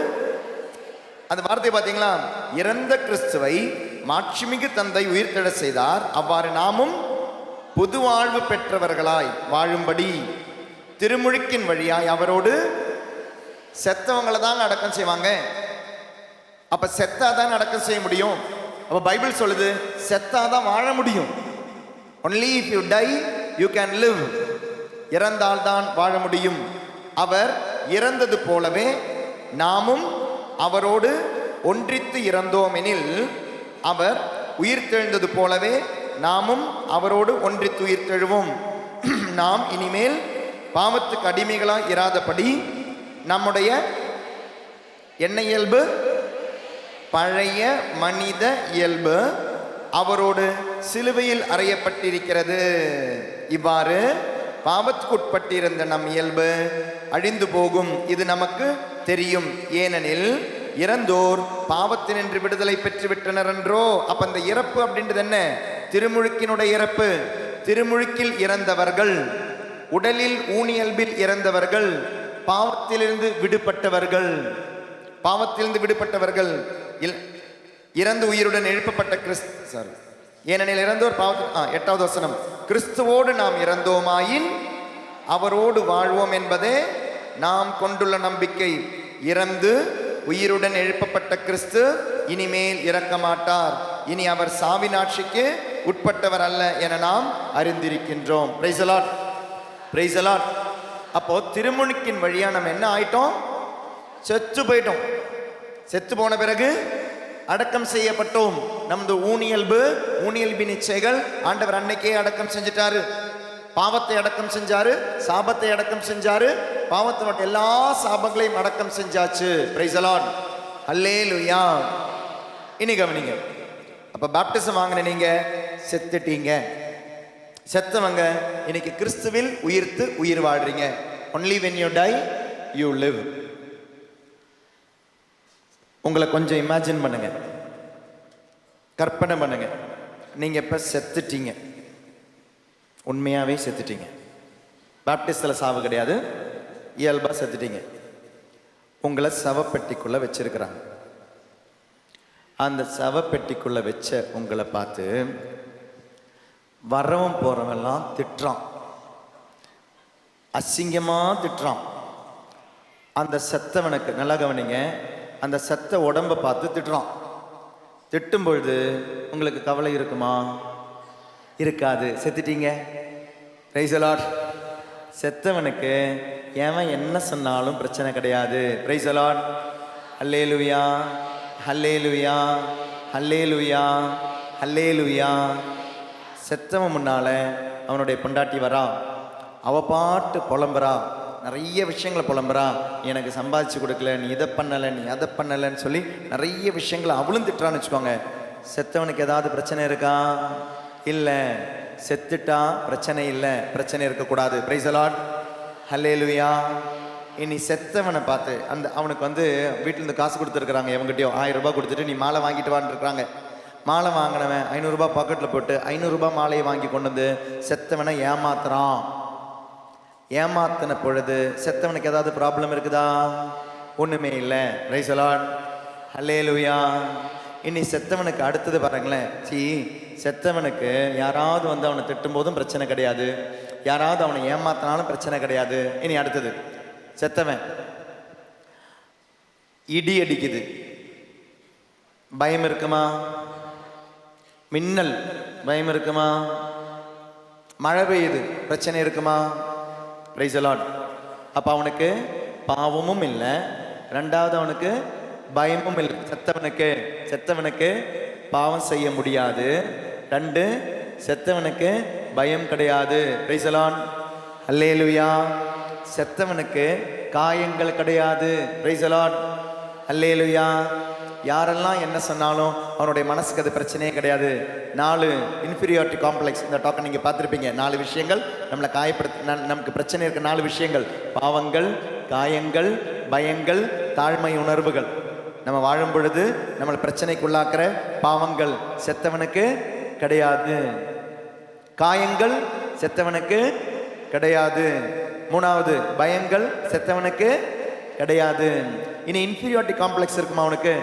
அந்த வார்த்தை பார்த்தீங்களா? இறந்த கிறிஸ்துவை மாட்சிமிகு தந்தை உயிர்த்தெழ செய்தார். அவ்வாறு நாமும் புதுவாழ்வு பெற்றவர்களாய் வாழும்படி திருமுழுக்கின் வழியாய் அவரோடு. செத்தவங்களை தான் அடக்கம் செய்வாங்க. அப்ப செத்தாதான் அடக்கம் செய்ய முடியும். அப்ப பைபிள் சொல்லுது, செத்தாதான் வாழ முடியும். only if you die you can live. இறந்தால்தான் வாழ முடியும். அவர் இறந்தது போலவே நாமும் அவரோடு ஒன்றித்து இறந்தோம் எனில், அவர் உயிர்த்தெழுந்தது போலவே நாமும் அவரோடு ஒன்றித்து உயிர்த்தெழுவோம். நாம் இனிமேல் பாவத்துக்கு அடிமைகளாக இராதபடி நம்முடைய என்ன இயல்பு? பழைய மனித இயல்பு அவரோடு சிலுவையில் அறையப்பட்டிருக்கிறது. இவ்வாறு பாவத்துக்குட்பட்டிருந்த நம் இயல்பு அழிந்து போகும். இது நமக்கு தெரியும். ஏனெனில் இறந்தோர் பாவத்தினின்று விடுதலை பெற்றுவிட்டனர் என்றோ. அப்ப அந்த இறப்பு அப்படின்றது என்ன? திருமுழுக்கினுடைய இறப்பு. திருமுழுக்கில் இறந்தவர்கள், உடலில் ஊனியல்பில் இறந்தவர்கள் பாவத்திலிருந்து விடுபட்டவர்கள், பாவத்திலிருந்து விடுபட்டவர்கள், இறந்து உயிருடன் எழுப்பப்பட்ட சாரி, ஏனெனில் இறந்தோர் பாவத்தில் 8வது வசனம், கிறிஸ்துவோடு நாம் இறந்தோமாயின் அவரோடு வாழ்வோம் என்பதே நாம் கொண்டுள்ள நம்பிக்கை. இறந்து உயிருடன் எழுப்பப்பட்ட கிறிஸ்து இனிமேல் இறக்க மாட்டார். இனி அவர் சாவின் ஆட்சிக்கு உட்பட்டவர் அல்ல என நாம் அறிந்திருக்கின்றோம். Praise the lord, praise the lord. அப்போ திருமுழுக்கின் வழியா நம்ம என்ன ஆயிட்டோம்? செத்து போயிட்டோம். செத்து போன பிறகு அடக்கம் செய்யப்பட்டோம். நமது ஊனியல்பின் இச்சைகள் ஆண்டவர் அன்னைக்கே அடக்கம் செஞ்சிட்டாரு. பாவத்தை அடக்கம் செஞ்சாரு, சாபத்தை அடக்கம் செஞ்சாரு, பாவத்தினோட எல்லா சாபங்களையும் அடக்கம் செஞ்சாச்சு. Price the Lord, hallelujah. இனி கவனிங்க. அப்ப பாப்டிசம் வாங்கின நீங்க செத்துட்டீங்க. செத்தவங்க இன்னைக்கு கிறிஸ்துவில் உயிர்த்து உயிர் வாழ்றீங்க. only when you die you live. உங்களை கொஞ்சம் இமேஜின் பண்ணுங்க, கற்பனை பண்ணுங்க. நீங்க இப்ப செத்துட்டீங்க, உண்மையாவே செத்துட்டீங்க. பாப்டிஸ்டில் சாவு கிடையாது, இயல்பா செத்துட்டீங்க. உங்களை சவப்பெட்டிக்குள்ள வச்சிருக்கிறாங்க. அந்த சவப்பெட்டிக்குள்ள வச்ச உங்களை பார்த்து வரவும் போறவெல்லாம் திட்டுறான், அசிங்கமா திட்டுறான். அந்த செத்தவனுக்கு நல்லா கவனிங்க, அந்த செத்த உடம்பை பார்த்து திட்டுறான். திட்டும் பொழுது உங்களுக்கு கவலை இருக்குமா? இருக்காது. செத்துட்டீங்க. Price the Lord. செத்தவனுக்கு ஏன் என்ன சொன்னாலும் பிரச்சனை கிடையாது. Price the Lord, hallelujah, hallelujah, hallelujah, ஹல்லேலூயா. செத்தவன் முன்னால அவனுடைய பொண்டாட்டி வரா, அவ பாட்டு புலம்புறா, நிறைய விஷயங்களை புலம்புறா. எனக்கு சம்பாதிச்சு கொடுக்கல, நீ இதை பண்ணலை, நீ அதை பண்ணலைன்னு சொல்லி நிறைய விஷயங்களை அவளும் திட்டுறான்னு வச்சுக்கோங்க. செத்தவனுக்கு ஏதாவது பிரச்சனை இருக்கா? இல்லை. செத்துட்டா பிரச்சனை இல்லை, பிரச்சனை இருக்கக்கூடாது. Price the Lord, hallelujah. இனி செத்தவனை பார்த்து அவனுக்கு வீட்டிலேருந்து காசு கொடுத்துருக்குறாங்க, எவங்கிட்டயோ 1000 ரூபாய் கொடுத்துட்டு நீ மாலை வாங்கிட்டு வான்னு இருக்கிறாங்க. மாலை வாங்கினவன் 500 ரூபாய் பாக்கெட்டில் போட்டு 500 ரூபாய் மாலையை வாங்கி கொண்டு வந்து செத்தவனை ஏமாத்துறான். ஏமாத்தின பொழுது செத்தவனுக்கு ஏதாவது ப்ராப்ளம் இருக்குதா? ஒண்ணுமே இல்லை. Praise the Lord, hallelujah. இனி செத்தவனுக்கு அடுத்தது பாருங்களேன். செத்தவனுக்கு யாராவது அவனை திட்டும் போதும் பிரச்சனை கிடையாது, யாராவது அவனை ஏமாத்தினாலும் பிரச்சனை கிடையாது. இனி அடுத்தது, செத்தவன் இடி அடிக்குது, பயம் இருக்குமா? மின்னல் பயம் இருக்குமா? மழை பெய்யுது, பிரச்சனை இருக்குமா? Price the Lord. அப்ப அவனுக்கு பாவமும் இல்லை, ரெண்டாவது அவனுக்கு பயமும் இல்லை. செத்தவனுக்கு பாவம் செய்ய முடியாது. 2, செத்தவனுக்கு பயம் கிடையாது. பிரைஸ் தி லார்ட், ஹல்லேலூயா. செத்தவனுக்கு காயங்கள் கிடையாது. பிரைஸ் தி லார்ட், ஹல்லேலூயா. யாரெல்லாம் என்ன சொன்னாலும் அவனுடைய மனசுக்கு அது பிரச்சனையே கிடையாது. 4 இன்ஃபீரியாரிட்டி காம்ப்ளெக்ஸ், இந்த டாக்கை நீங்கள் பார்த்துருப்பீங்க. 4 விஷயங்கள் நம்மளை நமக்கு பிரச்சனை இருக்க 4 விஷயங்கள்: பாவங்கள், காயங்கள், பயங்கள், தாழ்மை உணர்வுகள். நம்ம வாழும் பொழுது நம்மளை பிரச்சனைக்குள்ளாக்குற பாவங்கள் செத்தவனுக்கு கிடையாது, காயங்கள் செத்தவனுக்கு கிடையாது, 3வது பயங்கள் செத்தவனுக்கு கிடையாது. இனி இன்ஃபீரியாரிட்டி காம்ப்ளெக்ஸ் இருக்குமா அவனுக்கு?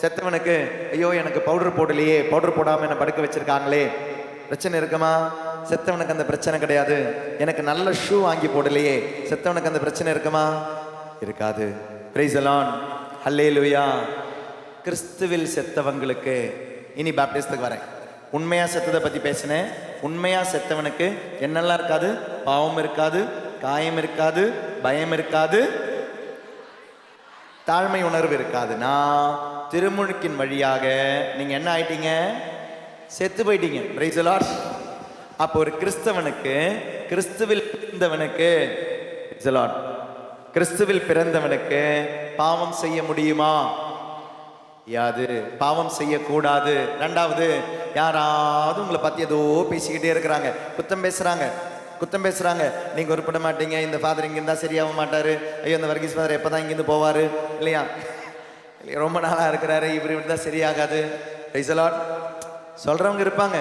செத்தவனுக்கு ஐயோ எனக்கு பவுடர் போடலையே, பவுடர் போடாமல் என்ன படுக்க வச்சிருக்காங்களே, பிரச்சனை இருக்குமா? செத்தவனுக்கு அந்த பிரச்சனை கிடையாது. எனக்கு நல்ல ஷூ வாங்கி போடலையே, செத்தவனுக்கு அந்த பிரச்சனை இருக்குமா? இருக்காது. பிரைஸ் தி லார்ட், ஹல்லேலூயா. கிறிஸ்துவில் செத்தவங்களுக்கு, இனி பாப்டிஸ்டுக்கு வரேன். உண்மையா செத்ததை பத்தி பேசினேன். உண்மையா செத்தவனுக்கு என்னெல்லாம் இருக்காது? பாவம் இருக்காது, காயம் இருக்காது, பயம் இருக்காது, தாழ்மை உணர்வு இருக்காதுன்னா திருமுழுக்கின் வழியாக நீங்க என்ன ஆயிட்டீங்க? செத்து போயிட்டீங்க. Price the lord. அப்போ ஒரு கிறிஸ்தவனுக்கு, கிறிஸ்துவில் பிறந்தவனுக்கு, பிரைஸ் தி லார்ட், கிறிஸ்துவில் பிறந்தவனுக்கு பாவம் செய்ய முடியுமா? யாது, பாவம் செய்யக்கூடாது. 2வது, யாராவது உங்களை பத்தி ஏதோ பேசிக்கிட்டே இருக்கிறாங்க, குத்தம் பேசுறாங்க. நீங்க உருப்பட மாட்டீங்க, இந்த ஃபாதர் இங்க இருந்தா சரியாக மாட்டாரு, ஐயோ இந்த வர்கீஸ் ஃபாதர் எப்பதான் இங்கிருந்து போவாரு, இல்லையா, ரொம்ப நாளா இருக்கிறாரு, இவர் தான் சரியாகாது. Price the Lord. சொல்றவங்க இருப்பாங்க.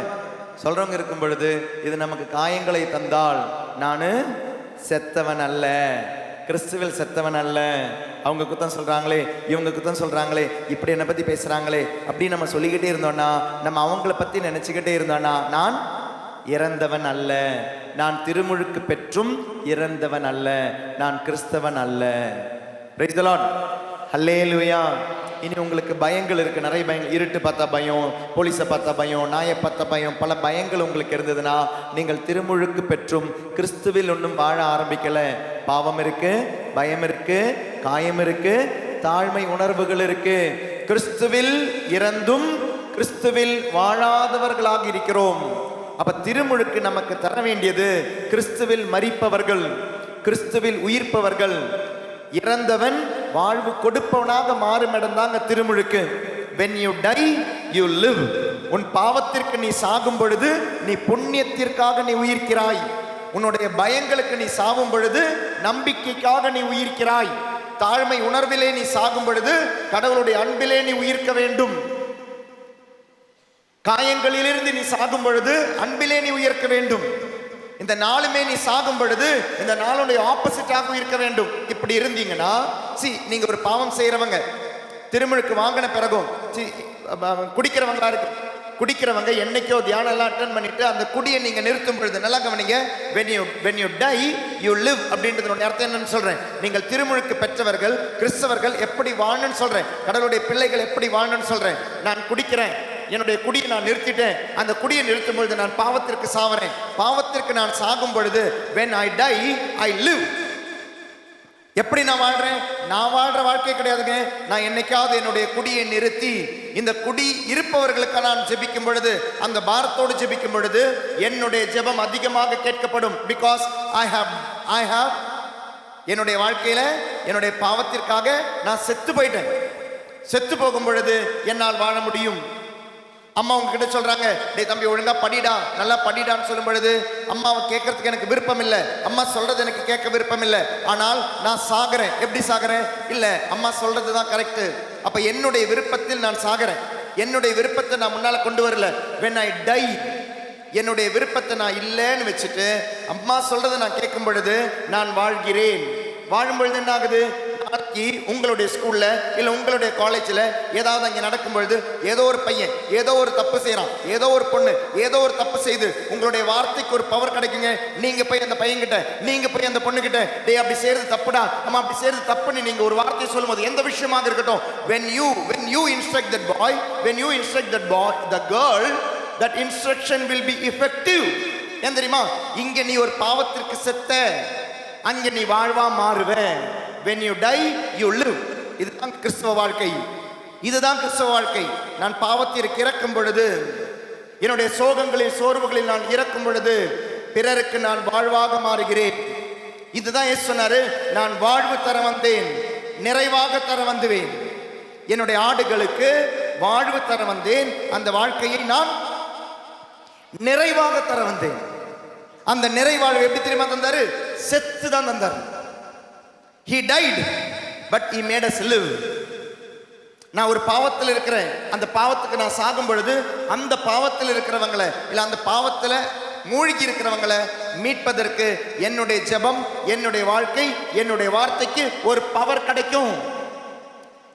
சொல்றவங்க இருக்கும் பொழுது இது நமக்கு காயங்களை தந்தால் நான் செத்தவன் அல்ல, கிறிஸ்துவில் செத்தவன் அல்ல. அவங்க குத்தம் சொல்றாங்களே, இவங்க குத்தம் சொல்றாங்களே, இப்படி என்னை பத்தி பேசுறாங்களே அப்படின்னு நம்ம சொல்லிக்கிட்டே இருந்தோம்னா, நம்ம அவங்கள பத்தி நினைச்சுக்கிட்டே இருந்தோம்னா, நான் இறந்தவன் அல்ல, நான் திருமுழுக்கு பெற்றும் இறந்தவன் அல்ல, நான் கிறிஸ்தவன் அல்ல. Praise the Lord. ஹல்லேலூயா. இனி உங்களுக்கு பயங்கள் இருக்கு, நிறைய பயங்கள். இருட்டு பார்த்தா பயம், போலீஸை பார்த்தா பயம், நாயை பார்த்தா பயம், பல பயங்கள் உங்களுக்கு இருந்ததுன்னா, நீங்கள் திருமுழுக்கு பெற்றும் கிறிஸ்துவில் ஒன்றும் வாழ ஆரம்பிக்கல. பாவம் இருக்கு, பயம் இருக்கு, காயம் இருக்கு, தாழ்மை உணர்வுகள் இருக்கு. கிறிஸ்துவில் இறந்தும் கிறிஸ்துவில் வாழாதவர்களாக இருக்கிறோம். அப்ப திருமுழுக்கு நமக்கு தர வேண்டியது கிறிஸ்துவில் மரிப்பவர்கள், கிறிஸ்துவில் உயிர்ப்பவர்கள். இறந்தவன் வாழ்வு கொடுப்பவனாக மாறும் இடம் தாங்க திருமுழுக்கு. when you die you live. உன் பாவத்திற்கு நீ சாகும் பொழுது நீ புண்ணியத்திற்காக நீ உயிர்க்கிறாய். உன்னுடைய பயங்களுக்கு நீ சாகும் பொழுது நம்பிக்கைக்காக நீ உயிர்க்கிறாய். தாழ்மை உணர்விலே நீ சாகும் பொழுது கடவுளுடைய அன்பிலே நீ உயிர்க்க வேண்டும். காயங்களிலிருந்து நீ சாகும் பொழுது அன்பிலே நீ உயிர்க்க வேண்டும். இந்த நாளுமே நீ சாகும் பொழுது இந்த நாளுடைய ஆப்போசிட்டாக இருக்க வேண்டும். இப்படி இருந்தீங்கன்னா, நீங்க ஒரு பாவம் செய்யறவங்க, திருமுழுக்கு வாங்கின பிறகும் குடிக்கிறவங்களா இருக்கு, குடிக்கிறவங்க என்னைக்கோ தியானம் எல்லாம் அட்டன் பண்ணிட்டு அந்த குடியை நீங்க நிறுத்தும் பொழுது, நல்லா கவனிங்க, when you die you live அப்படின்றதோட அர்த்தம் என்னன்னு சொல்றேன். நீங்கள் திருமுழுக்கு பெற்றவர்கள் கிறிஸ்தவர்கள் எப்படி வாழணும்னு சொல்றேன். கடவுளுடைய பிள்ளைகள் எப்படி வாழணும்னு சொல்றேன். நான் குடிக்கிறேன், என்னுடைய குடியை நான் நிறுத்திட்டேன். அந்த குடியை நிறுத்தும் பொழுது நான் பாவத்திற்கு சாவறேன். பாவத்திற்கு நான் சாகும் பொழுது when I die I live. எப்படி நான் வாழ்றேன்? நான் வாழ்ற வாழ்க்கை கிடையாதுங்க. நான் என்னைக்காவது என்னுடைய குடியை நிறுத்தி இந்த குடி இருப்பவர்களுக்கு நான் ஜெபிக்கும் பொழுது, அந்த பாரத்தோடு ஜெபிக்கும் பொழுது என்னுடைய ஜெபம் அதிகமாக கேட்கப்படும். பிகாஸ் I have என்னுடைய வாழ்க்கையில என்னுடைய பாவத்திற்காக நான் செத்து போயிட்டேன். செத்து போகும் பொழுது என்னால் வாழ முடியும். அம்மா உங்ககிட்ட சொல்றாங்க, டேய் தம்பி ஒழுங்கா படிடா, நல்லா படிடான்னு சொல்லும் பொழுது அம்மாவை கேட்கறதுக்கு எனக்கு விருப்பம் இல்லை. அம்மா சொல்றது எனக்கு கேட்க விருப்பம் இல்லை. ஆனால் நான் சாகிறேன். எப்படி சாகிறேன்? இல்லை, அம்மா சொல்றது தான் கரெக்ட். அப்ப என்னுடைய விருப்பத்தில் நான் சாகிறேன். என்னுடைய விருப்பத்தை நான் முன்னால கொண்டு வரல. when I die, என்னுடைய விருப்பத்தை நான் இல்லைன்னு வச்சுட்டு அம்மா சொல்றதை நான் கேட்கும் பொழுது நான் வாழ்கிறேன். வாழும் பொழுது என்ன ஆகுது? உங்களுடைய ஸ்கூல்ல இல்ல உங்களுடைய காலேஜ்ல ஏதாவது அங்க நடக்கும் பொழுது ஏதோ ஒரு பையன் ஏதோ ஒரு தப்பு செய்யறான், ஏதோ ஒரு பொண்ணு ஏதோ ஒரு தப்பு செய்து உங்களுடைய வார்த்தைக்கு ஒரு பவர் கிடைக்குங்க. நீங்க போய் அந்த பையன் கிட்ட, நீங்க போய் அந்த பொண்ணு கிட்ட, டேய் அப்படி செய்யறது தப்புடா, அம்மா அப்படி செய்யறது தப்புன்னு நீங்க ஒரு வார்த்தை சொல்லும்போது, எந்த விஷயமாக இருக்கட்டும், when you instruct that boy, when you instruct that boy, the girl, that instruction will be effective. ஏன் தெரியுமா? இங்க நீ ஒரு பாவத்திற்கு செத்த, அங்க நீ வாழ்வா மாறுவ. when you die you live. இதுதான் கிறிஸ்தவ வாழ்க்கை. இதுதான் கிறிஸ்தவ வாழ்க்கை. நான் பாவத்திற்கு இறக்கும் பொழுது, என்னுடைய சோகங்களில் சோர்வுகளில் நான் இறக்கும் பொழுது பிறருக்கு நான் வாழ்வாக மாறுகிறேன். இதுதான் இயேசு சொன்னாரு, நான் வாழ்வு தர வந்தேன், நிறைவாக தர வந்துவேன். என்னுடைய ஆடுகளுக்கு வாழ்வு தர வந்தேன், அந்த வாழ்க்கையை நான் நிறைவாக தர வந்தேன். அந்த நிறைவாழ்வு எப்படி தெரியுமா தந்தாரு? செத்து தான் தந்தார். He died but he made us live. நான் ஒரு பாவத்தில் இருக்கிறேன், அந்த பாவத்துக்கு நான் சாகும் பொழுது அந்த பாவத்தில் இருக்கிறவங்களை இல்ல அந்த பாவத்தில் மூழ்கி இருக்கிறவங்களை மீட்பதற்கு என்னுடைய ஜெபம், என்னுடைய வாழ்க்கை, என்னுடைய வார்த்தைக்கு ஒரு பவர் கிடைக்கும்.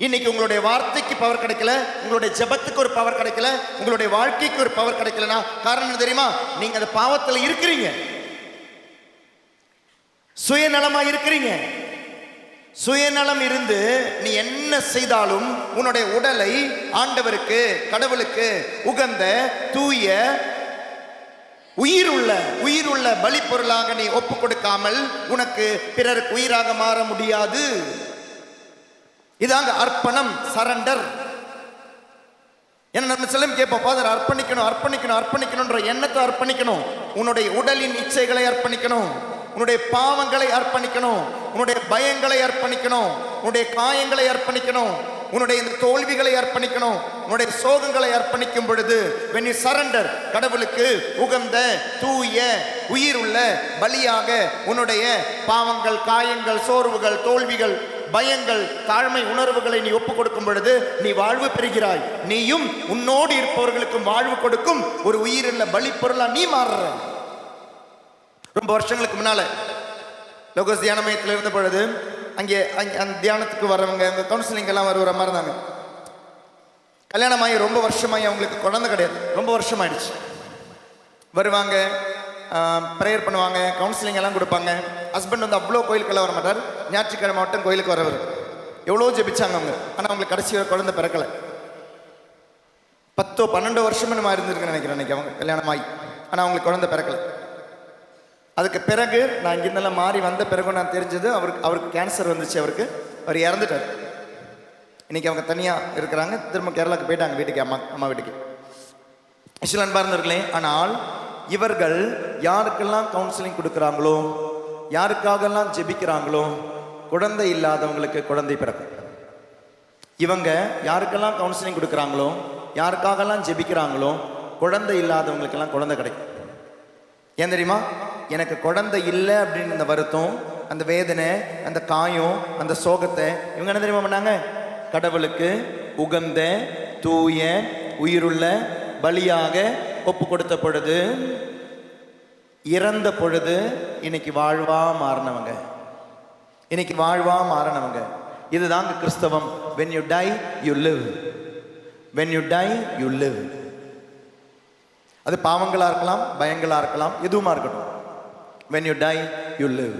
இன்னைக்கு உங்களுடைய வார்த்தைக்கு பவர் கிடைக்கல, உங்களுடைய ஜெபத்துக்கு ஒரு பவர் கிடைக்கல, உங்களுடைய வாழ்க்கைக்கு ஒரு பவர் கிடைக்கலனா காரணம் தெரியுமா? நீங்க அந்த பாவத்தில் இருக்கிறீங்க, சுயநலமா இருக்கிறீங்க. சுயநலம் இருந்து நீ என்ன செய்தாலும் உன்னுடைய உடலை ஆண்டவருக்கு, கடவுளுக்கு உகந்த தூய உயிருள்ள பலி பொருளாக நீ ஒப்பு கொடுக்காமல் உனக்கு பிறருக்கு உயிராக மாற முடியாது. இதாங்க அர்ப்பணம், சரண்டர். என்ன நம்ம செல்லம் கேட்போம், ஃபாதர் அர்ப்பணிக்கணும் அர்ப்பணிக்கணும் அர்ப்பணிக்கணும்ன்ற எண்ணத்தை அர்ப்பணிக்கணும். உன்னுடைய உடலின் இச்சைகளை அர்ப்பணிக்கணும், உன்னுடைய பாவங்களை அர்ப்பணிக்கணும், உன்னுடைய பயங்களை அர்ப்பணிக்கணும், உன்னுடைய காயங்களை அர்ப்பணிக்கணும், உன்னுடைய இந்த தோல்விகளை அர்ப்பணிக்கணும், உன்னுடைய சோகங்களை அர்ப்பணிக்கும் பொழுது when you surrender, கடவுளுக்கு உகந்த தூய உயிருள்ள பலியாக உன்னுடைய பாவங்கள், காயங்கள், சோர்வுகள், தோல்விகள், பயங்கள், தாழ்மை உணர்வுகளை நீ ஒப்பு கொடுக்கும் பொழுது நீ வாழ்வு பெறுகிறாய். நீயும் உன்னோடு இருப்பவர்களுக்கும் வாழ்வு கொடுக்கும் ஒரு உயிருள்ள பலி பொருளா நீ மாறுற. ரொம்ப வருஷங்களுக்கு முன்னால லோகோஸ் தியான மையத்தில் இருந்த பொழுது அங்கே அந்த தியானத்துக்கு வரவங்க அங்கே கவுன்சிலிங் எல்லாம் வருகிற மாதிரி இருந்தாங்க. கல்யாணமாகி ரொம்ப வருஷமாகி அவங்களுக்கு குழந்தை கிடையாது, ரொம்ப வருஷமாயிடுச்சு. வருவாங்க, ப்ரேயர் பண்ணுவாங்க, கவுன்சிலிங் எல்லாம் கொடுப்பாங்க. ஹஸ்பண்ட் வந்து அவ்வளோ கோயிலுக்கெல்லாம் வர மாட்டார், ஞாயிற்றுக்கிழமை மட்டும் கோயிலுக்கு வரவர். எவ்வளோ ஜெபிச்சாங்க அவங்க, ஆனால் அவங்களுக்கு கடைசி வரை குழந்தை பிறக்கலை. 10-12 வருஷமே நம்ம இருந்திருக்குன்னு நினைக்கிறேன் அன்றைக்கி அவங்க கல்யாணமாகி, ஆனால் அவங்களுக்கு குழந்தை பிறக்கலை. அதுக்கு பிறகு நான் இங்கிருந்தெல்லாம் மாறி வந்த பிறகு நான் தெரிஞ்சது அவருக்கு கேன்சர் வந்துச்சு. அவர் இறந்துட்டார். இன்றைக்கி அவங்க தனியாக இருக்கிறாங்க. திரும்ப கேரளாவுக்கு போயிட்டாங்க வீட்டுக்கு, அம்மா வீட்டுக்கு. ஆக்சுவலாக அன்பாக இருந்திருக்கலே. ஆனால் இவர்கள் யாருக்கெல்லாம் கவுன்சிலிங் கொடுக்குறாங்களோ, யாருக்காகலாம் ஜெபிக்கிறாங்களோ, குழந்தை இல்லாதவங்களுக்கு குழந்தை பிறக்கும். இவங்க யாருக்கெல்லாம் கவுன்சிலிங் கொடுக்குறாங்களோ, யாருக்காகலாம் ஜெபிக்கிறாங்களோ, குழந்தை இல்லாதவங்களுக்கெல்லாம் குழந்தை கிடைக்கும். ஏன் தெரியுமா? எனக்கு குழந்தை இல்லை அப்படின்னு இந்த வருத்தம், அந்த வேதனை, அந்த காயம், அந்த சோகத்தை இவங்க என்ன தெரியுமா பண்ணாங்க? கடவுளுக்கு உகந்த தூய உயிருள்ள பலியாக ஒப்பு கொடுத்த பொழுது, இறந்த பொழுது இன்னைக்கு வாழ்வா மாறினவங்க, இன்னைக்கு வாழ்வா மாறினவங்க. இதுதாங்க கிறிஸ்தவம். when you die you live, when you die you live. அது பாவங்களா இருக்கலாம், பயங்களா இருக்கலாம், எதுவுமா இருக்கட்டும். when you die you live.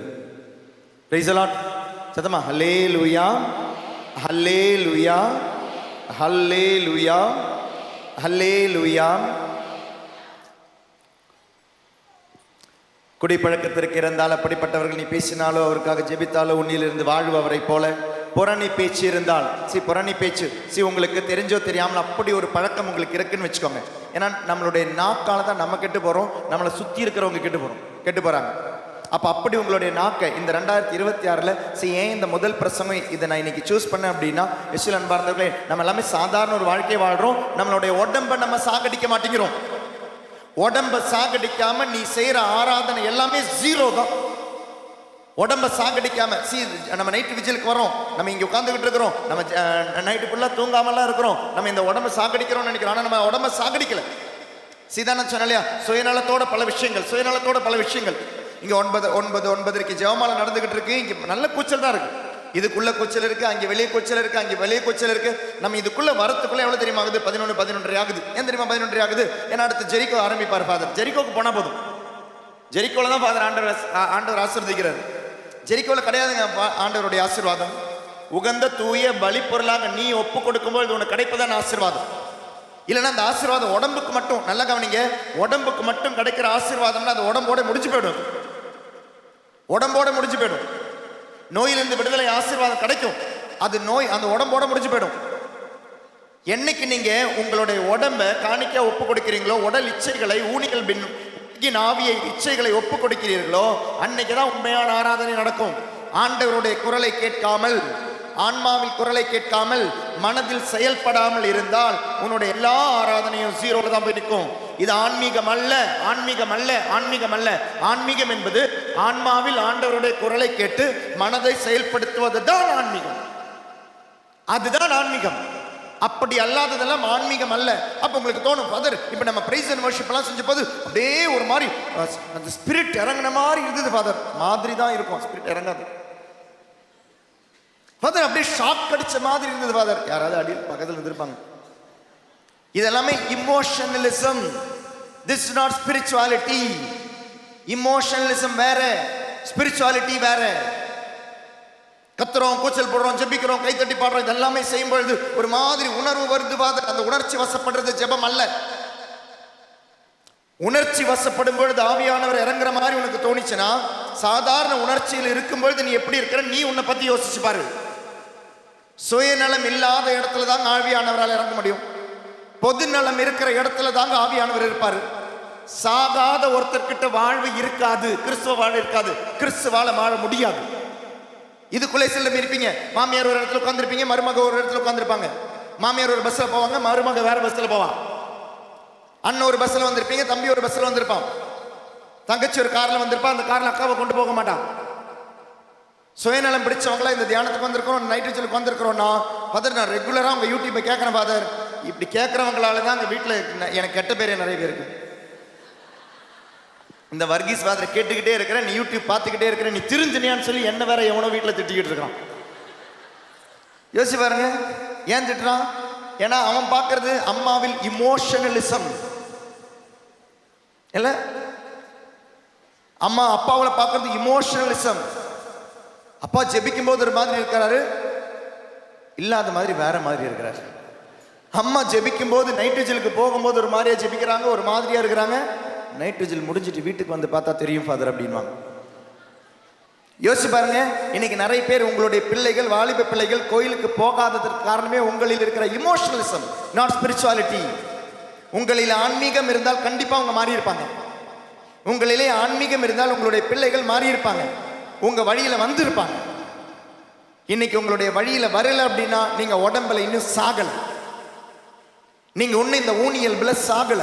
praise the lord. சத்தமா ஹல்லேலூயா, ஹல்லேலூயா, ஹல்லேலூயா, ஹல்லேலூயா. குடிப்பழக்கத்திற்கு இருந்தால் அப்படிப்பட்டவர்கள் நீ பேசினாலோ அவருக்காக ஜெபித்தாலோ உன்னிலிருந்து வாழ்வவரை போல. புறணி பேச்சு இருந்தால், புறணி பேச்சு உங்களுக்கு தெரிஞ்சோ தெரியாமல் அப்படி ஒரு பழக்கம் உங்களுக்கு இருக்குன்னு வச்சுக்கோங்க. ஏன்னா நம்மளுடைய நாக்கால தான் நம்ம கெட்டு போகிறோம், நம்மளை சுற்றி இருக்கிறவங்க கெட்டு போகிறாங்க. அப்போ அப்படி உங்களுடைய நாக்கை இந்த 2026 ஏன் இந்த முதல் பிரசங்கம் இதை நான் இன்னைக்கு சூஸ் பண்ணேன் அப்படின்னா, இயேசுவில் அன்பார்ந்தவர்களே, நம்ம எல்லாமே சாதாரண ஒரு வாழ்க்கையை வாழ்கிறோம். நம்மளுடைய உடம்பை நம்ம சாகடிக்க மாட்டேங்கிறோம். உடம்பை சாகடிக்காம நீ செய்கிற ஆராதனை எல்லாமே ஜீரோ தான். உடம்பை சாகடிக்காம நம்ம நைட்டு விஜிலுக்கு வரோம், நம்ம இங்கே உட்காந்துக்கிட்டு இருக்கிறோம், நம்ம நைட்டு ஃபுல்லாக தூங்காமலாம் இருக்கிறோம், நம்ம இந்த உடம்பை சாகடிக்கிறோம்னு நினைக்கிறோம். ஆனால் நம்ம உடம்பை சாகடிக்கல. சீதான சொன்னலையா, சுயநலத்தோட பல விஷயங்கள். இங்கே 9:09 ஜெபமாலை நடந்துகிட்டு இருக்கு. இங்கே நல்ல கூச்சல் தான் இருக்கு. இதுக்குள்ள கூச்சல் இருக்கு, அங்கே வெளியே கூச்சல் இருக்கு, அங்கே வெளியே கூச்சல் இருக்கு. நம்ம இதுக்குள்ள வரத்துக்குள்ள எவ்வளவு தெரியுமா ஆகுது? 11:30 ஆகுது. ஏன் தெரியுமா 11:30 ஆகுது? ஏன்னா அடுத்து ஜெரிக்கோ ஆரம்பிப்பார் ஃபாதர். ஜெரிக்கோக்கு போனா போதும். ஜெரிக்கோல தான் ஃபாதர் ஆண்டவர் ஆசீர்வதிக்கிறார். ஜெரிக்கோல கிடையாதுங்க ஆண்டவருடைய ஆசீர்வாதம். உகந்த தூய பலி பொருளாக நீ ஒப்பு கொடுக்கும்போது உனக்கு கிடைப்பதான் ஆசீர்வாதம். இல்லைன்னா அந்த ஆசீர்வாதம் உடம்புக்கு மட்டும், நல்லா கவனிங்க, உடம்புக்கு மட்டும் கிடைக்கிற ஆசீர்வாதம்னா அது உடம்போட முடிஞ்சு போயிடும். நோயிலிருந்து விடுதலை ஆசீர்வாதம் கிடைக்கும், அது நோய் அந்த உடம்போட முடிஞ்சு போயிடும். என்னைக்கு நீங்க உங்களுடைய உடம்பை காணிக்க ஒப்பு கொடுக்கிறீங்களோ, உடல் இச்சைகளை, ஊனிகள் ஆவியை இச்சைகளை ஒப்பு கொடுக்கிறீர்களோ, அன்னைக்குதான் உண்மையான ஆராதனை நடக்கும். ஆண்டவருடைய குரலை கேட்காமல், ஆன்மாவில் குரலை கேட்காமல், மனதில் செயல்படாமல் இருந்தால் உன்னுடைய எல்லா ஆராதனையும் ஜீரோல தான் போய் நிற்கும். இது ஆன்மீகம் அல்ல. ஆன்மீகம் என்பது ஆன்மாவில் ஆண்டவருடைய குரலை கேட்டு மனதை செயல்படுத்துவது தான் ஆன்மீகம். அதுதான் ஆன்மீகம். அப்படி அல்லாததெல்லாம் ஆன்மீகம் அல்ல. அப்ப உங்களுக்கு தோணும், ஃபாதர் இப்ப நம்ம பிரைஸ் அண்ட் வர்ஷிப் எல்லாம் செஞ்ச போது அப்படியே ஒரு மாதிரி அந்த ஸ்பிரிட் இறங்கின மாதிரி இருந்தது ஃபாதர். மாதிரி தான் இருக்கும், ஸ்பிரிட் இறங்காது ஃபாதர். அப்படியே ஷாக் அடிச்ச மாதிரி இருந்தது ஃபாதர். யாராவது அடியில் பக்கத்தில் இருந்திருப்பாங்க. இதெல்லாமே emotionalism. This is not spirituality. Emotionalism வேற, ஸ்பிரிச்சுவாலிட்டி வேற. கத்துறோம், கூச்சல் போடுறோம், ஜெபிக்கிறோம், கைத்தட்டி பாடுறோம், இதெல்லாமே செய்யும் பொழுது ஒரு மாதிரி உணர்வு வருது ஃபாதர். அந்த உணர்ச்சி வசப்படுறது ஜெபம் அல்ல. உணர்ச்சி வசப்படும் பொழுது ஆவியானவர் இறங்குற மாதிரி உனக்கு தோணிச்சுன்னா, சாதாரண உணர்ச்சியில் இருக்கும் பொழுது நீ எப்படி இருக்கிற நீ உன்னை பத்தி யோசிச்சு பாரு. சுயநலம் இல்லாத இடத்துல தாங்க ஆவியானவரால் இறங்க முடியும். பொது நலம் இருக்கிற இடத்துல தாங்க ஆவியானவர் இருப்பாரு. சாகாத ஒருத்தர்கிட்ட வாழ்வு இருக்காது, கிறிஸ்துவ வாழ்வு இருக்காது, கிறிஸ்துவால வாழ முடியாது. இதுக்குள்ளே செல்லும் இருப்பீங்க. மாமியார் ஒரு இடத்துல உட்காந்துருப்பீங்க, மருமக ஒரு இடத்துல உட்காந்துருப்பாங்க. மாமியார் ஒரு பஸ்ல போவாங்க, மருமக வேற பஸ்ல போவான். அண்ணன் ஒரு பஸ்ல வந்திருப்பீங்க, தம்பி ஒரு பஸ்ல வந்திருப்பான், தங்கச்சி ஒரு கார்ல வந்திருப்பான். அந்த கார்ல அக்காவை கொண்டு போக மாட்டான். சுயநலம் பிடிச்சவங்களா இந்த தியானத்துக்கு வந்திருக்கிறோம், நைட்டு சொல்லுக்கு வந்திருக்கிறோம்னா, ஃபாதர் நான் ரெகுலரா உங்க யூடியூப்பை கேட்கறேன் ஃபாதர். இப்படி கேட்கறவங்களால தான் எங்க வீட்டில் எனக்கு கெட்ட பேரே நிறைய பேருக்கு. இந்த வர்கீஸ் வாதரை கேட்டுக்கிட்டே இருக்கிற, நீ யூடியூப் பார்த்துக்கிட்டே இருக்கிற, நீ திருந்தினியான்னு சொல்லி என்ன வேற எவனோ வீட்டில் திட்டிக்கிட்டு இருக்கான். யோசிச்சு பாருங்க, ஏன் திட்டுறான்? ஏன்னா அவன் பார்க்கறது அம்மாவில் இமோஷனலிசம் இல்ல, அம்மா அப்பாவில் பார்க்கறது இமோஷனலிசம். அப்பா ஜெபிக்கும் போது ஒரு மாதிரி இருக்கிறாரு, இல்லாத மாதிரி வேற மாதிரி இருக்கிறாரு. அம்மா ஜெபிக்கும் போது நைட்ரஜலுக்கு போகும்போது ஒரு மாதிரியா ஜெபிக்கிறாங்க, ஒரு மாதிரியா இருக்கிறாங்க. நைட்ரஜல் முடிஞ்சிட்டு வீட்டுக்கு வந்து பார்த்தா தெரியும் ஃபாதர் அப்படின்வாங்க. யோசிச்சு பாருங்க, இன்னைக்கு நிறைய பேர் உங்களுடைய பிள்ளைகள், வாலிப பிள்ளைகள் கோயிலுக்கு போகாததற்கு காரணமே உங்களில் இருக்கிற இமோஷனலிசம், நாட் ஸ்பிரிச்சுவாலிட்டி. உங்களில் ஆன்மீகம் இருந்தால் கண்டிப்பா அவங்க மாறி இருப்பாங்க. உங்களிலே ஆன்மீகம் இருந்தால் உங்களுடைய பிள்ளைகள் மாறி இருப்பாங்க, உங்க வழியில வந்து இருப்பாங்க. இன்னைக்கு உங்களுடைய வழியில வரல அப்படின்னா நீங்க உடம்புல இன்னும் சாகல, நீங்க ஒண்ணு இந்த ஊனியல்புல சாகல.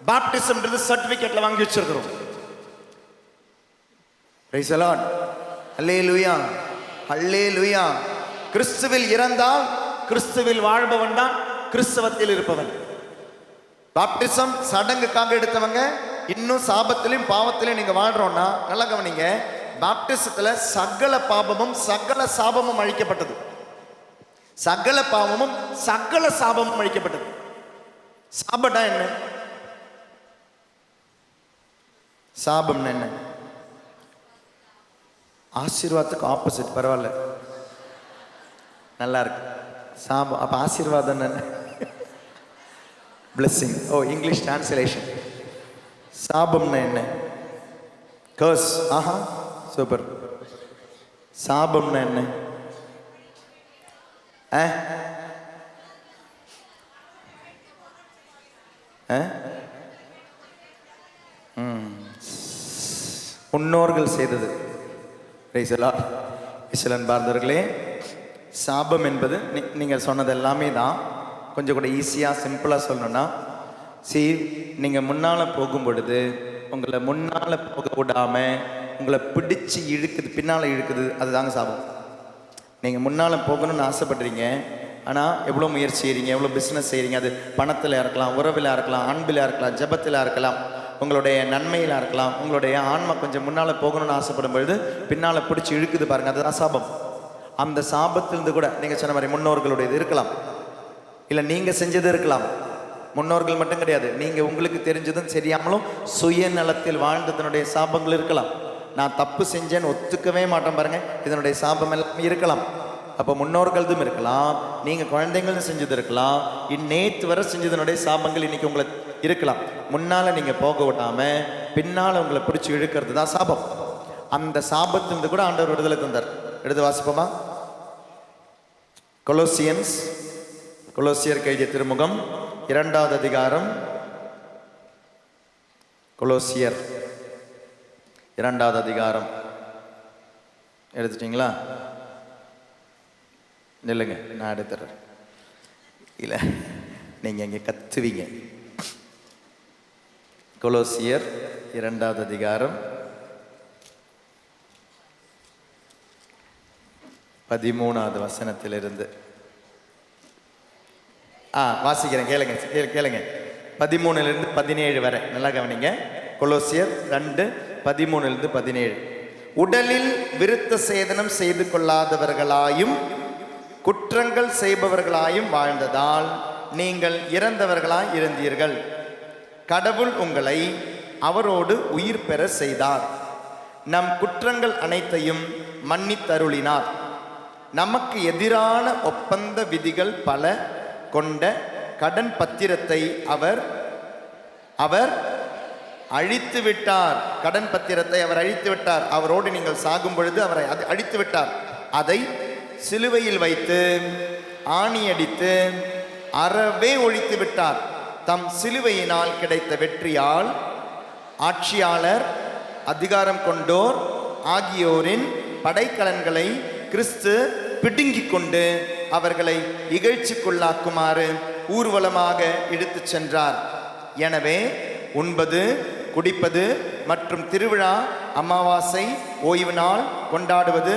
பாப்டிசம்ன்றது சர்டிபிகேட்ல வாங்கி வச்சிருக்கிறோம். பிரைஸ் தி லார்ட், ஹல்லேலூயா, ஹல்லேலூயா. கிறிஸ்துவில் இறந்தால் கிறிஸ்துவில் வாழ்பவன் தான் கிறிஸ்தவத்தில் இருப்பவன். பாப்டிசம் சடங்குக்காக எடுத்தவங்க இன்னும் சாபத்திலையும் பாவத்திலையும் நீங்க வாழ்றோம்னா நல்லா கவனிங்க, பாப்டிசத்துல சகல பாவமும் சகல சாபமும் அழிக்கப்பட்டது. சகல பாவமும் சகல சாபமும் அழிக்கப்பட்டது. சாபம்னா என்ன? சாபம்னா என்ன? ஆசீர்வாதத்துக்கு ஆப்போசிட். பரவாயில்ல, நல்லா இருக்கு. சாபம் அப்ப ஆசீர்வாதம் என்ன? blessing. ஓ, இங்கிலீஷ் டிரான்ஸ்லேஷன். சாபம்னா என்ன? கர்ஸ். ஆஹா, சூப்பர். சாபம்னா என்ன? முன்னோர்கள் செய்தது. பார்ந்தவர்களே, சாபம் என்பது நீங்கள் சொன்னது எல்லாமே தான். கொஞ்சம் கூட ஈஸியாக சிம்பிளாக சொல்லணும்னா, நீங்கள் முன்னால் போகும் பொழுது உங்களை முன்னால் போக விடாமல் உங்களை பிடிச்சி இழுக்குது, பின்னால் இழுக்குது, அதுதாங்க சாபம். நீங்கள் முன்னால் போகணும்னு ஆசைப்படுறீங்க, ஆனால் எவ்வளோ முயற்சி செய்கிறீங்க, எவ்வளோ பிஸ்னஸ் செய்கிறீங்க, அது பணத்தில் இருக்கலாம், உறவில் இருக்கலாம், அன்பில் இருக்கலாம், ஜபத்தில் இருக்கலாம், உங்களுடைய நன்மையில் இருக்கலாம். உங்களுடைய ஆன்மா கொஞ்சம் முன்னால் போகணும்னு ஆசைப்படும் பொழுது பின்னால் பிடிச்சி இழுக்குது பாருங்கள், அதுதான் சாபம். அந்த சாபத்திலிருந்து கூட நீங்கள் சொன்ன மாதிரி முன்னோர்களுடையது இருக்கலாம், இல்லை நீங்கள் செஞ்சது இருக்கலாம். முன்னோர்கள் மட்டும் கிடையாது, நீங்கள் உங்களுக்கு தெரிஞ்சதும் தெரியாமலும் சுயநலத்தில் வாழ்ந்ததனுடைய சாபங்கள் இருக்கலாம். நான் தப்பு செஞ்சேன்னு ஒத்துக்கவே மாட்டேன் பாருங்க, இதனுடைய சாபம் எல்லாம் இருக்கலாம். அப்போ முன்னோர்களதும் இருக்கலாம், நீங்கள் குழந்தைங்களும் செஞ்சது இருக்கலாம், நேற்று வரை செஞ்சதனுடைய சாபங்கள் இன்னைக்கு உங்களுக்கு இருக்கலாம். முன்னால் நீங்கள் போக விடாமல் பின்னால் உங்களை பிடிச்சி இழுக்கிறது தான் சாபம். அந்த சாபத்திலிருந்து கூட ஆண்டவர் விடுதலை தந்தார். எடுத்து வாசிப்போமா? கொலோசியர் எழுதிய திருமுகம் 2வது அதிகாரம். கொலோசியர் 2வது அதிகாரம் எடுத்துட்டீங்களா? இல்லைங்க, நான் எடுத்துறேன். இல்லை, நீங்கள் இங்கே கத்துவீங்க. கொலோசியர் 2வது அதிகாரம் 13வது வசனத்திலிருந்து வாசிக்கிறேன், கேளுங்க கேளுங்க. 13லிருந்து 17 வரை நல்லா கவனிங்க. கொலோசியர் 2:13 17. உடலில் விருத்த சேதனம் செய்து கொள்ளாதவர்களாயும் குற்றங்கள் செய்பவர்களாயும் வாழ்ந்ததால் நீங்கள் இறந்தவர்களாய் இருந்தீர்கள். கடவுள் உங்களை அவரோடு உயிர் பெற செய்தார். நம் குற்றங்கள் அனைத்தையும் மன்னித்தருளினார். நமக்கு எதிரான ஒப்பந்த விதிகள் பல கொண்ட கடன் பத்திரத்தை அவர் அழித்து விட்டார். கடன் பத்திரத்தை அவர் அழித்து விட்டார். அவரோடு நீங்கள் சாகும் பொழுது அவரை அழித்து விட்டார். அதை சிலுவையில் வைத்து ஆணியடித்து அறவே ஒழித்து விட்டார். தம் சிலுவையினால் கிடைத்த வெற்றியால் ஆட்சியாளர், அதிகாரம் கொண்டோர் ஆகியோரின் படைக்கலன்களை கிறிஸ்து பிடுங்கிக் கொண்டு அவர்களை இகழ்ச்சிக்குள்ளாக்குமாறு ஊர்வலமாக இழுத்துச் சென்றார். எனவே உண்பது, குடிப்பது மற்றும் திருவிழா, அமாவாசை, ஓய்வு நாள் கொண்டாடுவது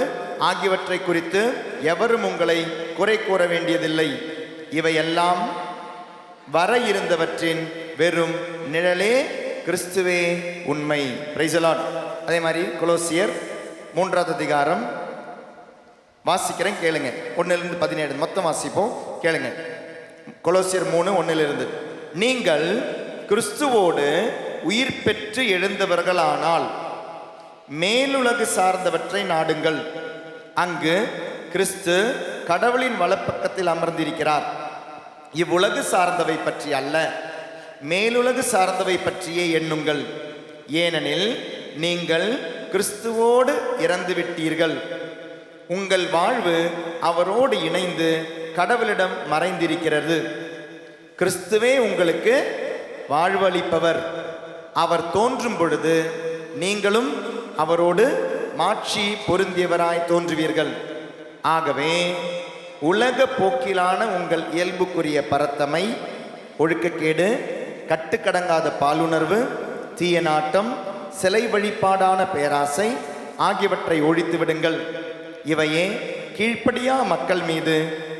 ஆகியவற்றை குறித்து எவரும் உங்களை குறை கூற வேண்டியதில்லை. இவையெல்லாம் வர இருந்தவற்றின் வெறும் நிழலே கிறிஸ்துவே உண்மை. Price the Lord. அதே மாதிரி கொலோசியர் 3வது அதிகாரம் வாசிக்கிறேன், கேளுங்க. 1-17 மொத்தம் வாசிப்போம், கேளுங்க. கொலோசியர் 3:1 நீங்கள் கிறிஸ்துவோடு உயிர் பெற்று எழுந்தவர்களானால் மேலுலகு சார்ந்தவற்றை நாடுங்கள். அங்கு கிறிஸ்து கடவுளின் வலப்பக்கத்தில் அமர்ந்திருக்கிறார். இவ்வுலகு சார்ந்தவை பற்றி அல்ல, மேலுலகு சார்ந்தவை பற்றியே எண்ணுங்கள். ஏனெனில் நீங்கள் கிறிஸ்துவோடு இறந்து விட்டீர்கள். உங்கள் வாழ்வு அவரோடு இணைந்து கடவுளிடம் மறைந்திருக்கிறது. கிறிஸ்துவே உங்களுக்கு வாழ்வளிப்பவர். அவர் தோன்றும் பொழுது நீங்களும் அவரோடு மாட்சி பொருந்தியவராய் தோன்றுவீர்கள். ஆகவே உலக போக்கிலான உங்கள் இயல்புக்குரிய பரத்தமை, ஒழுக்கக்கேடு, கட்டுக்கடங்காத பாலுணர்வு, தீய நாட்டம், சிலை வழிபாடான பேராசை ஆகியவற்றை ஒழித்து விடுங்கள். இவையே கீழ்ப்படியா மக்கள் மீது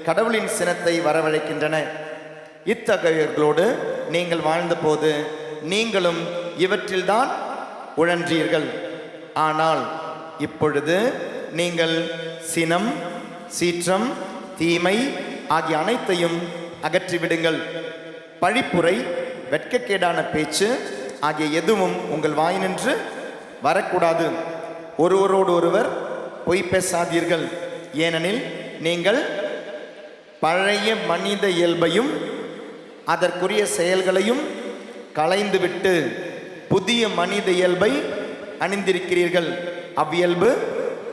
கடவுளின் சினத்தை வரவழைக்கின்றன. இத்தகையோர்களோடு நீங்கள் வாழ்ந்தபோது நீங்களும் இவற்றில்தான் உழன்றீர்கள். ஆனால் இப்பொழுது நீங்கள் சினம், சீற்றம், தீமை ஆகிய அனைத்தையும் அகற்றிவிடுங்கள். பழிப்புரை, வெட்கக்கேடான பேச்சு ஆகிய எதுவும் உங்கள் வாயினின்று வரக்கூடாது. ஒருவரோடு ஒருவர் பொய் பேசாதீர்கள். ஏனெனில் நீங்கள் பழைய மனித இயல்பையும் அதற்குரிய செயல்களையும் களைந்துவிட்டு புதிய மனித இயல்பை அணிந்திருக்கிறீர்கள். அவ்வியல்பு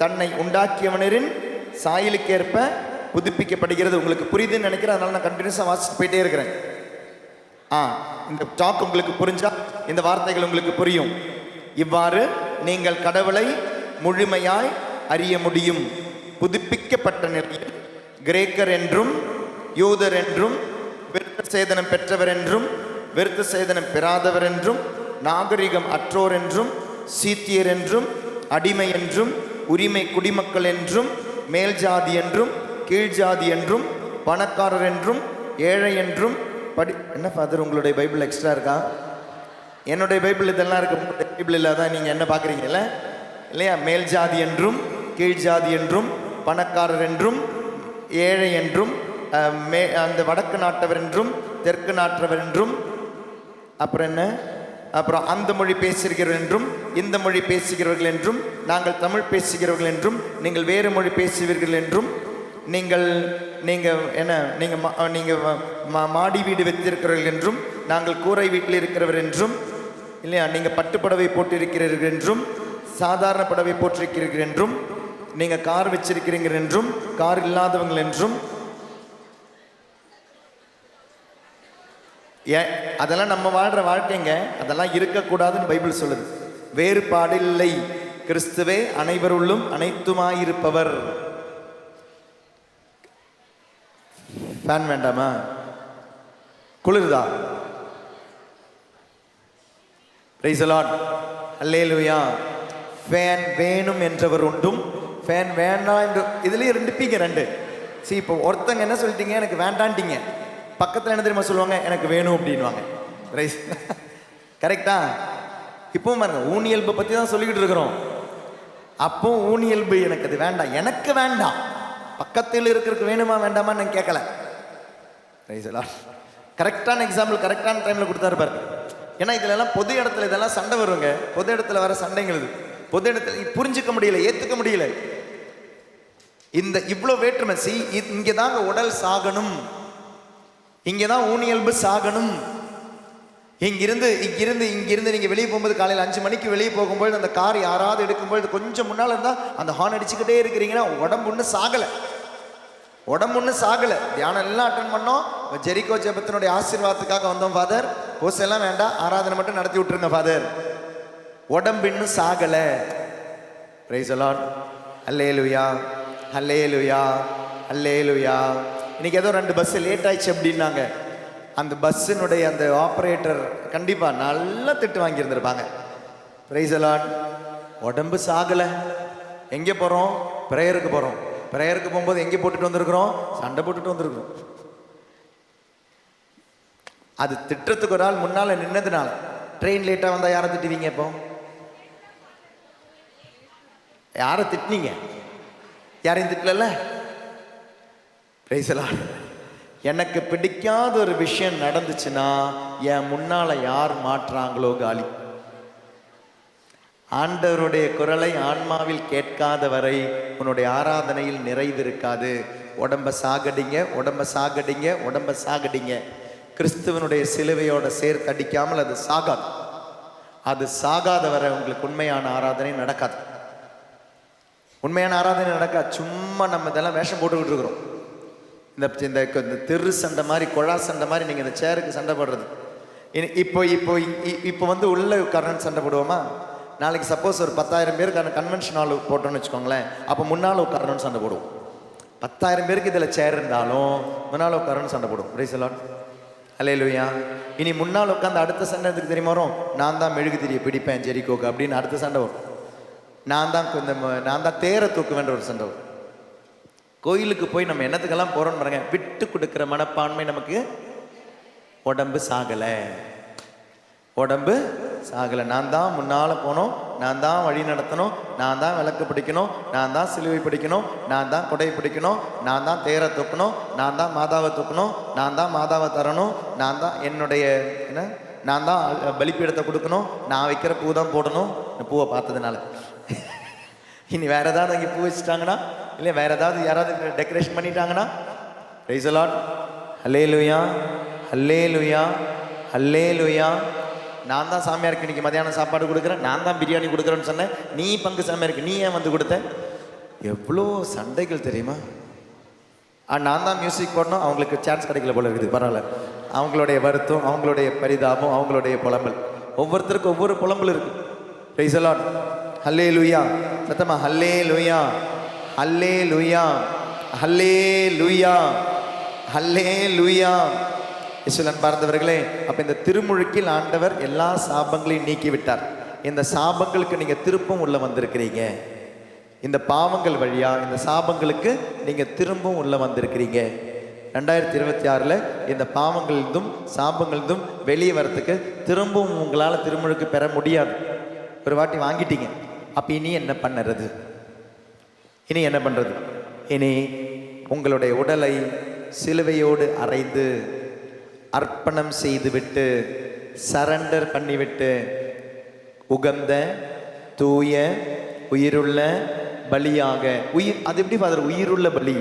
தன்னை உண்டாக்கியவனரின் சாயலுக்கேற்ப புதுப்பிக்கப்படுகிறது. உங்களுக்கு புரியுதுன்னு நினைக்கிறேன், அதனால நான் கண்டினியூஸாக வாசிட்டு போயிட்டே இருக்கிறேன். இந்த டாக் உங்களுக்கு புரிஞ்சா இந்த வார்த்தைகள் உங்களுக்கு புரியும். இவ்வாறு நீங்கள் கடவுளை முழுமையாய் அறிய முடியும். புதுப்பிக்கப்பட்ட நிலையில் கிரேக்கர் என்றும் யூதர் என்றும், விருத்த சேதனம் பெற்றவர் என்றும் விருத்த சேதனம் பெறாதவர் என்றும், நாகரிகம் அற்றோர் என்றும், சீத்தியர் என்றும், அடிமை என்றும், உரிமை குடிமக்கள் என்றும், மேல் ஜாதி என்றும், கீழ் ஜாதி என்றும், பணக்காரர் என்றும், ஏழை என்றும் என்ன ஃபாதர் உங்களுடைய பைபிள் எக்ஸ்ட்ரா இருக்கா? என்னுடைய பைபிள் இதெல்லாம் இருக்கு, உங்களுடைய பைபிள் இல்லாதான் நீங்கள் என்ன பார்க்குறீங்கல்ல இல்லையா? மேல் ஜாதி என்றும், கீழ் ஜாதி என்றும், பணக்காரர் என்றும், ஏழை என்றும், அந்த வடக்கு நாட்டவர் என்றும், தெற்கு நாட்டவர் என்றும், அப்புறம் என்ன, அப்புறம் அந்த மொழி பேசுகிறவர்கள் என்றும், இந்த மொழி பேசுகிறவர்கள் என்றும், நாங்கள் தமிழ் பேசுகிறவர்கள் என்றும், நீங்கள் வேறு மொழி பேசுவீர்கள் என்றும், நீங்கள் என்ன நீங்கள் மாடி வீடு வைத்திருக்கிறவர்கள் என்றும், நாங்கள் கூரை வீட்டில் இருக்கிறவர் என்றும், இல்லையா, நீங்கள் பட்டுப்படவை போட்டிருக்கிறீர்கள் என்றும், சாதாரண படவை போட்டிருக்கிறீர்கள் என்றும், நீங்கள் கார் வச்சிருக்கிறீங்க என்றும், கார் இல்லாதவங்கள் என்றும், அதெல்லாம் நம்ம வாழ்கிற வாழ்க்கைங்க, அதெல்லாம் இருக்கக்கூடாதுன்னு பைபிள் சொல்லுது. வேறுபாடு இல்லை, கிறிஸ்துவே அனைவருள்ளும் அனைத்துமாயிருப்பவர். ஃபேன் வேண்டாமா? குளிர்தா? பிரைஸ் தி லார்ட், அல்லேலூயா. ஃபேன் வேணும் என்றவர் உண்டும், ஃபேன் வேண்டாம் என்று. இதுலேயே ரெண்டு பீங்க, ரெண்டு. இப்போ ஒருத்தங்க என்ன சொல்லிட்டீங்க, எனக்கு வேண்டான்ட்டீங்க. பக்கத்தில் என்ன தெரியுமா சொல்லுவாங்க, எனக்கு வேணும் அப்படின்வாங்க. ரைஸ், கரெக்டா? இப்பவும் பாருங்க, ஊனியல்பை பற்றி தான் சொல்லிக்கிட்டு இருக்கிறோம். அப்போ ஊனியல்பு எனக்கு அது வேண்டாம், எனக்கு வேண்டாம், பக்கத்தில் இருக்கிறதுக்கு வேணுமா வேண்டாமான்னு நான் கேட்கல. ரைஸ் எல்லாம் கரெக்டான எக்ஸாம்பிள் கரெக்டான டைமில் கொடுத்தாரு பாரு. ஏன்னா இதுலலாம் பொது இடத்துல இதெல்லாம் சண்டை வருங்க. பொது இடத்துல வர சண்டைங்கிறது பொது இடத்துல புரிஞ்சுக்க முடியல, ஏற்றுக்க முடியல. இந்த இவ்வளோ வேற்றுமை. இங்கே தாங்க உடல் சாகணும், இங்கேதான் ஊனியல்பு சாகணும். இங்கிருந்து நீங்க வெளியே போகும்போது, காலையில் 5 மணிக்கு வெளியே போகும்போது, அந்த கார் யாராவது எடுக்கும்போது கொஞ்சம் முன்னால் இருந்தால் அந்த ஹார்ன் அடிச்சுக்கிட்டே இருக்கிறீங்கன்னா உடம்பு ஒன்றும் சாகலை. தியானம் எல்லாம் அட்டன் பண்ணோம். ஜெரிகோ ஜெபத்தினுடைய ஆசீர்வாதத்துக்காக வந்தோம் ஃபாதர். போஸ் எல்லாம் வேண்டாம், ஆராதனை மட்டும் நடத்தி விட்டுருங்க ஃபாதர். உடம்பு இன்னும் சாகலை. பிரைஸ் தி லார்ட், அல்லேலூயா, அல்லேலூயா, அல்லேலூயா. இன்னைக்கு ஏதோ 2 பஸ் லேட் ஆயிடுச்சு அப்படின்னாங்க. அந்த பஸ்ஸினுடைய அந்த ஆப்ரேட்டர் கண்டிப்பாக நல்லா திட்டு வாங்கியிருந்திருப்பாங்க. Price the Lord. உடம்பு சாகலை. எங்கே போகிறோம்? ப்ரேயருக்கு போகிறோம். ப்ரேயருக்கு போகும்போது எங்கே போட்டுட்டு வந்திருக்கிறோம்? சண்டை போட்டுட்டு வந்திருக்கிறோம். அது திட்டத்துக்கு ஒரு ஆள் முன்னால் நின்னதுனால. ட்ரெயின் லேட்டாக வந்தால் யாரை திட்டுவீங்க? இப்போ யாரை திட்டினீங்க? யாரையும் திட்டல. Price the Lord. எனக்கு பிடிக்காத ஒரு விஷயம் நடந்துச்சுன்னா என் முன்னால யார் மாற்றாங்களோ காலி. ஆண்டவருடைய குரலை ஆன்மாவில் கேட்காத வரை உன்னுடைய ஆராதனையில் நிறைவு இருக்காது. உடம்ப சாகடிங்க, உடம்ப சாகடிங்க, உடம்ப சாகடிங்க. கிறிஸ்துவனுடைய சிலுவையோட சேர்த்து அடிக்காமல் அது சாகாது. அது சாகாத வரை உங்களுக்கு உண்மையான ஆராதனை நடக்காது. உண்மையான ஆராதனை நடக்காது. சும்மா நம்ம இதெல்லாம் வேஷம் போட்டுக்கிட்டு இருக்கிறோம். இந்த தெரு சண்டை மாதிரி, குழா சண்டை மாதிரி நீங்கள் இந்த சேருக்கு சண்டை போடுறது. இப்போ இப்போ இப்போ வந்து உள்ள உட்காரன்னு சண்டை போடுவோமா? நாளைக்கு சப்போஸ் ஒரு 10,000 பேருக்கான கன்வென்ஷன் ஹால் போட்டோன்னு வச்சுக்கோங்களேன். அப்போ முன்னால் உட்காரணும்னு சண்டை போடுவோம். 10,000 பேருக்கு இதில் சேர் இருந்தாலும் முன்னால் உட்காரணும்னு சண்டை போடுவோம். Praise the Lord. அல்லேலூயா. இனி முன்னால் உட்காந்து அடுத்த சண்டை எதுக்கு தெரியுமா வரும்? நான் தான் மெழுகு திரியை பிடிப்பேன் ஜெரிகோக்கு அப்படின்னு அடுத்த சண்டை வரும். நான் தான் தேரை தூக்குவேன்ற ஒரு சண்டை வரும். கோயிலுக்கு போய் நம்ம என்னத்துக்கெல்லாம் போகிறோன்னு பாருங்க. விட்டு கொடுக்குற மனப்பான்மை நமக்கு. உடம்பு சாகலை, உடம்பு சாகலை. நான் தான் முன்னால் போகணும், நான் தான் வழி நடத்தணும், நான் தான் விளக்கு பிடிக்கணும், நான் தான் சிலுவை பிடிக்கணும், நான் தான் கொடை பிடிக்கணும், நான் தான் தேரை தூக்கணும், நான் தான் மாதாவை தூக்கணும், நான் தான் மாதாவை தரணும், நான் தான் என்னுடைய நான் தான் பலிப்பீடத்தை கொடுக்கணும், நான் வைக்கிற பூ தான் போடணும். பூவை பார்த்ததுனால இனி வேற ஏதாவது அங்கே பூ வச்சுட்டாங்கன்னா, இல்லை வேற ஏதாவது யாராவது டெக்கரேஷன் பண்ணிட்டாங்கன்னா, price the Lord. Hallelujah, hallelujah, hallelujah. நான் தான் சாமியாருக்கு இன்னைக்கு மதியானம் சாப்பாடு கொடுக்குறேன், நான் தான் பிரியாணி கொடுக்குறேன்னு சொன்னேன். நீ பங்கு சாமியாருக்கு நீ ஏன் வந்து கொடுத்த? எவ்வளோ சண்டைகள் தெரியுமா? நான் தான் மியூசிக் போடணும், அவங்களுக்கு சான்ஸ் கிடைக்கல போல இருக்குது. பரவாயில்ல. அவங்களுடைய வருத்தம், அவங்களுடைய பரிதாபம், அவங்களுடைய புலம்பல். ஒவ்வொருத்தருக்கும் ஒவ்வொரு புலம்பல் இருக்கு. Praise the Lord. ஹல்லேலூயா. சத்தமா ஹல்லேலூயா, ஹல்லேலூயா, ஹல்லேலூயா, ஹல்லேலூயா. இயேசுவின் பார்ந்தவர்களே, அப்போ இந்த திருமுழுக்கில் ஆண்டவர் எல்லா சாபங்களையும் நீக்கி விட்டார். இந்த சாபங்களுக்கு நீங்கள் திருப்பம் உள்ள வந்திருக்கிறீங்க. இந்த பாவங்கள் வழியா இந்த சாபங்களுக்கு நீங்கள் திரும்பவும் உள்ள வந்திருக்கிறீங்க. 2026 இந்த பாவங்களிலிருந்தும் சாபங்களிலிருந்தும் வெளியே வரத்துக்கு திரும்பவும் உங்களால் திருமுழுக்கு பெற முடியாது. ஒரு வாட்டி வாங்கிட்டீங்க. அப்போ இனி என்ன பண்ணுறது? இனி என்ன பண்ணுறது? இனி உங்களுடைய உடலை சிலுவையோடு அறைந்து அர்ப்பணம் செய்துவிட்டு சரண்டர் பண்ணிவிட்டு உகந்த தூய உயிருள்ள பலியாக. அது எப்படி ஃபாதர் உயிருள்ள பலி?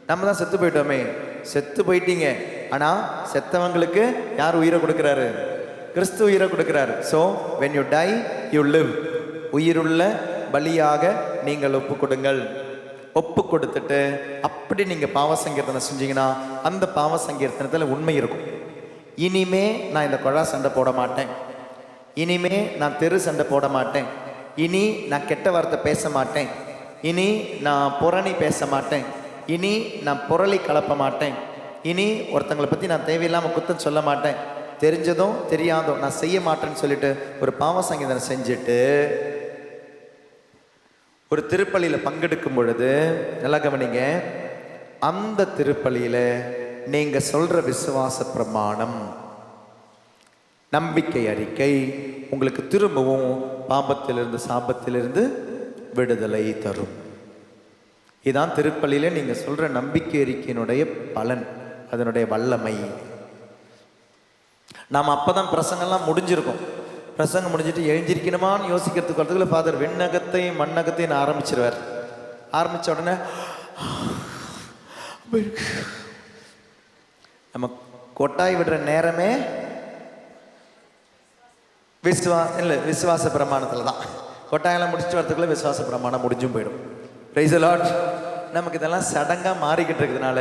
நம்ம தான் செத்து போயிட்டோமே. செத்து போயிட்டீங்க. ஆனால் செத்தவங்களுக்கு யார் உயிரை கொடுக்குறாரு? கிறிஸ்து உயிரை கொடுக்குறாரு. So when you die you live. உயிருள்ள பலியாக நீங்கள் ஒப்பு கொடுங்கள். ஒப்பு கொடுத்துட்டு அப்படி நீங்கள் பாவ சங்கீர்த்தனை செஞ்சீங்கன்னா அந்த பாவ சங்கீர்த்தனத்தில் உண்மை இருக்கும். இனிமே நான் இந்த குழா சண்டை போட மாட்டேன், இனிமே நான் தெரு சண்டை போட மாட்டேன், இனி நான் கெட்ட வார்த்தை பேச மாட்டேன், இனி நான் புரணி பேச மாட்டேன், இனி நான் புரளி கலப்ப மாட்டேன், இனி ஒருத்தங்களை பற்றி நான் தேவையில்லாமல் குத்தம் சொல்ல மாட்டேன், தெரிஞ்சதும் தெரியாதோ நான் செய்ய மாட்டேன்னு சொல்லிட்டு ஒரு பாவ சங்கீதனை செஞ்சுட்டு ஒரு திருப்பலியில் பங்கெடுக்கும் பொழுது நல்லா கவனிங்க. அந்த திருப்பலியில் நீங்கள் சொல்கிற விசுவாச பிரமாணம், நம்பிக்கை அறிக்கை உங்களுக்கு திரும்பவும் பாபத்திலிருந்து சாபத்திலிருந்து விடுதலை தரும். இதுதான் திருப்பலியில நீங்கள் சொல்கிற நம்பிக்கை அறிக்கையினுடைய பலன், அதனுடைய வல்லமை. நாம் அப்போ தான் பிரசங்கெல்லாம் முடிஞ்சிருக்கோம். பிரசங்கம் முடிஞ்சிட்டு எழுந்திருக்கணுமான்னு யோசிக்கிறதுக்கு வரதுக்குள்ள ஃபாதர் விண்ணகத்தையும் மண்ணகத்தையும் ஆரம்பிச்சிருவார். ஆரம்பித்த உடனே நம்ம கொட்டாய் விடுற நேரமே விசுவாச பிரமாணத்தில் தான். கொட்டாயெல்லாம் முடிச்சுட்டு வரதுக்குள்ள விசுவாச பிரமாணம் முடிஞ்சும் போயிடும். Price the Lord. நமக்கு இதெல்லாம் சடங்காக மாறிக்கிட்டு இருக்கிறதுனால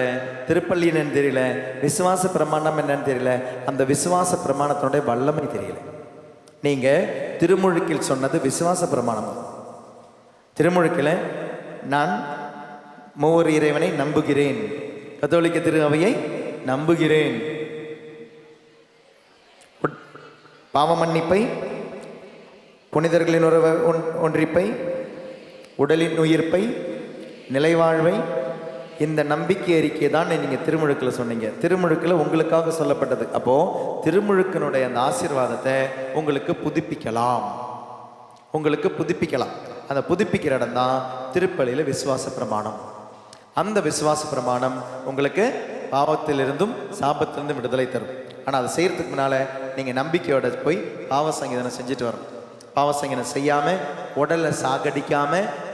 திருப்பள்ளி என்னன்னு தெரியல, விசுவாச பிரமாணம் என்னன்னு தெரியல, அந்த விசுவாச பிரமாணத்தினுடைய வல்லமை தெரியல. நீங்கள் திருமுழுக்கில் சொன்னது விசுவாச பிரமாணம். திருமுழுக்கில் நான் மூவர் இறைவனை நம்புகிறேன், கத்தோலிக்க திரு அவையை நம்புகிறேன், பாவ மன்னிப்பை, புனிதர்களின் ஒன்றிப்பை, உடலின் உயிர்ப்பை, நிலைவாழ்வை, இந்த நம்பிக்கை அறிக்கை தான் நீங்க திருமுழுக்கில் சொன்னீங்க. திருமுழுக்கில் உங்களுக்காக சொல்லப்பட்டது. அப்போ திருமுழுக்கினுடைய அந்த ஆசீர்வாதத்தை உங்களுக்கு புதுப்பிக்கலாம். அந்த புதுப்பிக்கிற இடம் தான் திருப்பலியில் விசுவாச பிரமாணம். அந்த விசுவாச பிரமாணம் உங்களுக்கு பாவத்திலிருந்தும் சாபத்திலிருந்தும் விடுதலை தரும். ஆனால் அதை செய்யறதுக்கு முன்னால நீங்க நம்பிக்கையோட போய் பாவ சங்கீதனை செஞ்சுட்டு வரணும். பாவ சங்கீதனை செய்யாம, உடலை சாகடிக்காம,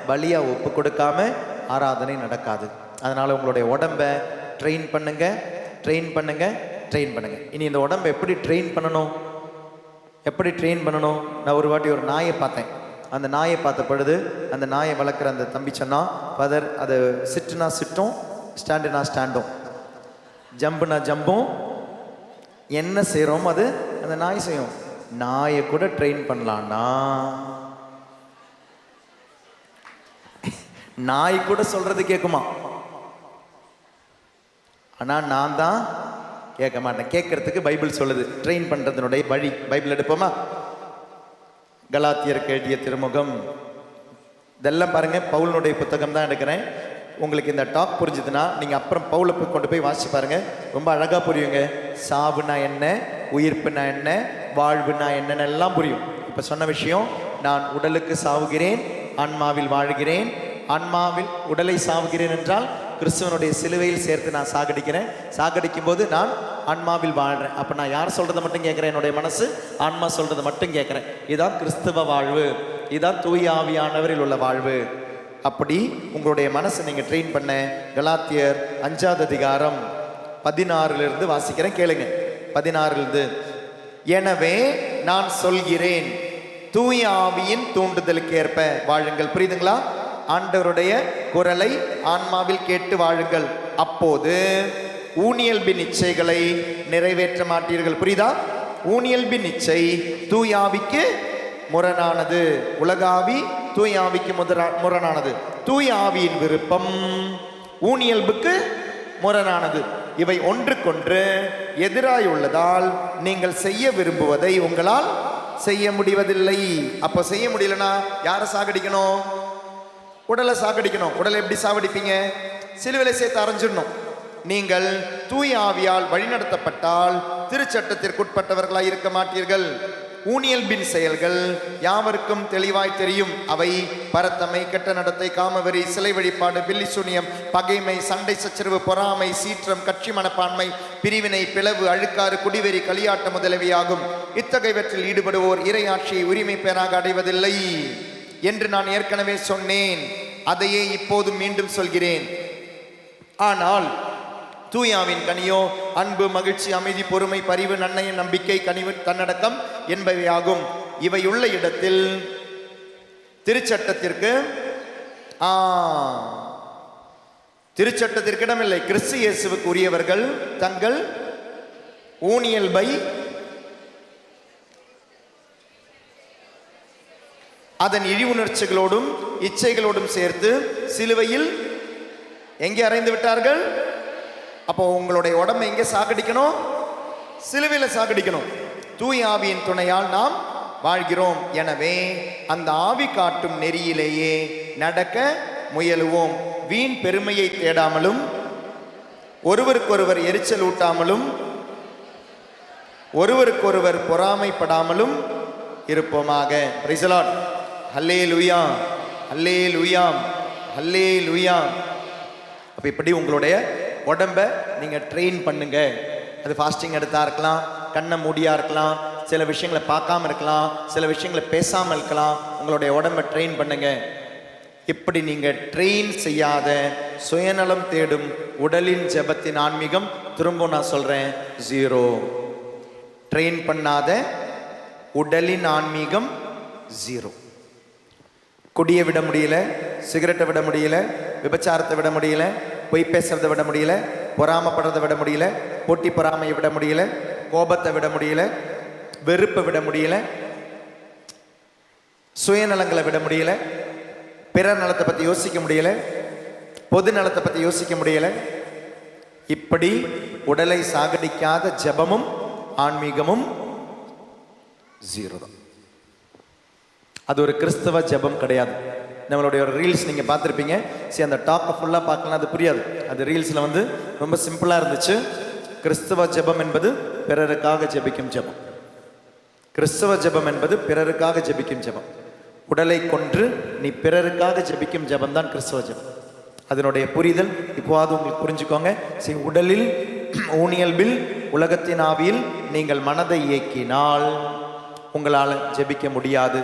பலியா ஒப்பு கொடுக்காம ஆராதனை நடக்காது. அதனால உங்களுடைய உடம்பை ட்ரெயின் பண்ணுங்க. இனி இந்த உடம்பை எப்படி ட்ரெயின் பண்ணணும்? நான் ஒரு வாட்டி ஒரு நாயை பார்த்தேன். அந்த நாயை பார்த்த பொழுது அந்த நாயை வளர்க்குற அந்த தம்பி சொன்னா, ஃபாதர் அது சிட்டுனா சிட்டும், ஸ்டாண்டுனா ஸ்டாண்டும், ஜம்புனா ஜம்பும், என்ன செய்கிறோம் அது அந்த நாய் செய்யும். நாயை கூட ட்ரெயின் பண்ணலான்னா, நாய் கூட சொல்றது கேட்குமா? ஆனால் நான் தான் கேட்க மாட்டேன். கேட்கறதுக்கு பைபிள் சொல்லுது ட்ரெயின் பண்றதுனுடைய வழி. பைபிள் எடுப்போமா? கலாத்தியருக்கு எழுதிய திருமுகம், இதெல்லாம் பாருங்க, பவுலினுடைய புத்தகம் தான் எடுக்கிறேன். உங்களுக்கு இந்த டாக் புரிஞ்சுதுன்னா நீங்கள் அப்புறம் பவுலை கொண்டு போய் வாசிச்சு பாருங்க, ரொம்ப அழகாக புரியுங்க. சாவுனா என்ன, உயிர்ப்புனா என்ன, வாழ்வுனா என்னன்னு எல்லாம் புரியும். இப்போ சொன்ன விஷயம், நான் உடலுக்கு சாவுகிறேன், ஆன்மாவில் வாழ்கிறேன். ஆன்மாவில் உடலை சாவுகிறேன் என்றால் கிறிஸ்துவனுடைய சிலுவையில் சேர்த்து நான் சாகடிக்கும் போது நான் ஆன்மாவில் வாழ்கிறேன். அப்போ நான் யார் சொல்கிறத மட்டும் கேட்குறேன்? என்னுடைய மனசு ஆன்மா சொல்கிறத மட்டும் கேட்குறேன். இதுதான் கிறிஸ்துவ வாழ்வு, இதுதான் தூய ஆவியானவரில் உள்ள வாழ்வு. அப்படி உங்களுடைய மனசை நீங்கள் ட்ரெயின் பண்ண கலாத்தியர் 5ஆம் அதிகாரம் 16 வாசிக்கிறேன், கேளுங்க. 16 எனவே நான் சொல்கிறேன், தூய ஆவியின் தூண்டுதலுக்கு ஏற்ப வாழுங்கள். புரியுதுங்களா? ஆண்டவருடைய குரலை ஆன்மாவில் கேட்டு வாழுங்கள், அப்போது ஊனியல்பின் இச்சைகளை நிறைவேற்ற மாட்டீர்கள். புரியுதா? ஊனியல்பின் இச்சை தூயாவிக்கு முரணானது, உலகாவி தூயாவிக்கு முரணானது. தூய ஆவியின் விருப்பம் ஊனியல்புக்கு முரணானது. இவை ஒன்றுக்கொன்று எதிராய் உள்ளதால் நீங்கள் செய்ய விரும்புவதை உங்களால் செய்ய முடிவதில்லை. அப்போ செய்ய முடியலன்னா யாரை சாகடிக்கணும்? உடலை சாகடிக்கணும். உடலை எப்படி சாகடிப்பீங்க? சிலுவையில சேர்த்து அரைஞ்சிடணும். நீங்கள் தூய ஆவியால் வழிநடத்தப்பட்டால் திருச்சட்டத்திற்குட்பட்டவர்களாய் இருக்க மாட்டீர்கள். ஊனியல்பின் செயல்கள் யாவருக்கும் தெளிவாய் தெரியும். அவை பரத்தமை, கெட்ட நடத்தை, காமவெறி, சிலை வழிபாடு, பில்லி சூனியம், பகைமை, சண்டை சச்சரவு, பொறாமை, சீற்றம், கட்சி மனப்பான்மை, பிரிவினை, பிளவு, அழுக்காறு, குடிவெறி, களியாட்டம் முதலியவையாகும். இத்தகையவற்றில் ஈடுபடுவோர் இறையாட்சியை உரிமை பெறாக அடைவதில்லை என்று நான் ஏற்கனவே சொன்னேன். அதையே இப்போது மீண்டும் சொல்கிறேன். ஆனால் தூயாவின் கனியோ அன்பு, மகிழ்ச்சி, அமைதி, பொறுமை, பரிவு, நன்னயம், நம்பிக்கை, கனிவு, தன்னடக்கம் என்பவையாகும். இவை உள்ள இடத்தில் திருச்சட்டத்திற்கு இடமில்லை. கிறிஸ்து இயேசுவுக்கு உரியவர்கள் தங்கள் ஊனியல்பை அதன் இழிவுணர்ச்சிகளோடும் இச்சைகளோடும் சேர்த்து சிலுவையில் எங்கே அறைந்து விட்டார்கள்? அப்போ உங்களுடைய உடம்பை எங்கே சாகடிக்கணும்? சிலுவையில் சாகடிக்கணும். தூய ஆவியின் துணையால் நாம் வாழ்கிறோம். எனவே அந்த ஆவி காட்டும் நெறியிலேயே நடக்க முயலுவோம். வீண் பெருமையை தேடாமலும், ஒருவருக்கொருவர் எரிச்சல் ஊட்டாமலும், ஒருவருக்கொருவர் பொறாமைப்படாமலும் இருப்போமாக. Price the Lord. Hallelujah, hallelujah, ஹல்லேலூயா. அப்போ இப்படி உங்களுடைய உடம்பை நீங்கள் ட்ரெயின் பண்ணுங்க. அது ஃபாஸ்டிங் எடுத்தா இருக்கலாம், கண்ணை மூடியா இருக்கலாம், சில விஷயங்களை பார்க்காம இருக்கலாம், சில விஷயங்களை பேசாமல் இருக்கலாம். உங்களுடைய உடம்பை ட்ரெயின் பண்ணுங்க. இப்படி நீங்கள் ட்ரெயின் செய்யாத சுயநலம் தேடும் உடலின் ஜெபத்தின் ஆன்மீகம், திரும்ப நான் சொல்கிறேன், 0. ட்ரெயின் பண்ணாத உடலின் ஆன்மீகம் 0. குடியை விட முடியல, சிகரெட்டை விட முடியல, விபச்சாரத்தை விட முடியல, பொய் பேசுறதை விட முடியல, பொறாமப்படுறதை விட முடியல, போட்டி பொறாமையை விட முடியல, கோபத்தை விட முடியல, வெறுப்பை விட முடியல, சுயநலங்களை விட முடியல, பிறர் நலத்தை பற்றி யோசிக்க முடியல, பொது நலத்தை பற்றி யோசிக்க முடியல. இப்படி உடலை சாகடிக்காத ஜெபமும் ஆன்மீகமும் 0 தான். அது ஒரு கிறிஸ்தவ ஜெபம் கிடையாது. நம்மளுடைய ஒரு ரீல்ஸ் நீங்கள் பார்த்துருப்பீங்க. சரி, அந்த டாக்கை ஃபுல்லாக பார்க்கலாம், அது புரியாது. அது ரீல்ஸில் வந்து ரொம்ப சிம்பிளாக இருந்துச்சு. கிறிஸ்தவ ஜெபம் என்பது பிறருக்காக ஜெபிக்கும் ஜெபம். கிறிஸ்தவ ஜெபம் என்பது பிறருக்காக ஜெபிக்கும் ஜெபம். உடலை கொன்று நீ பிறருக்காக ஜெபிக்கும் ஜெபம் தான் கிறிஸ்தவ ஜெபம். அதனுடைய புரிதல் இப்போது உங்களுக்கு புரிஞ்சுக்கோங்க. சரி, உடலில் ஊனியல்பில் உலகத்தின் ஆவியில் நீங்கள் மனதை இயக்கினால் உங்களால் ஜெபிக்க முடியாது.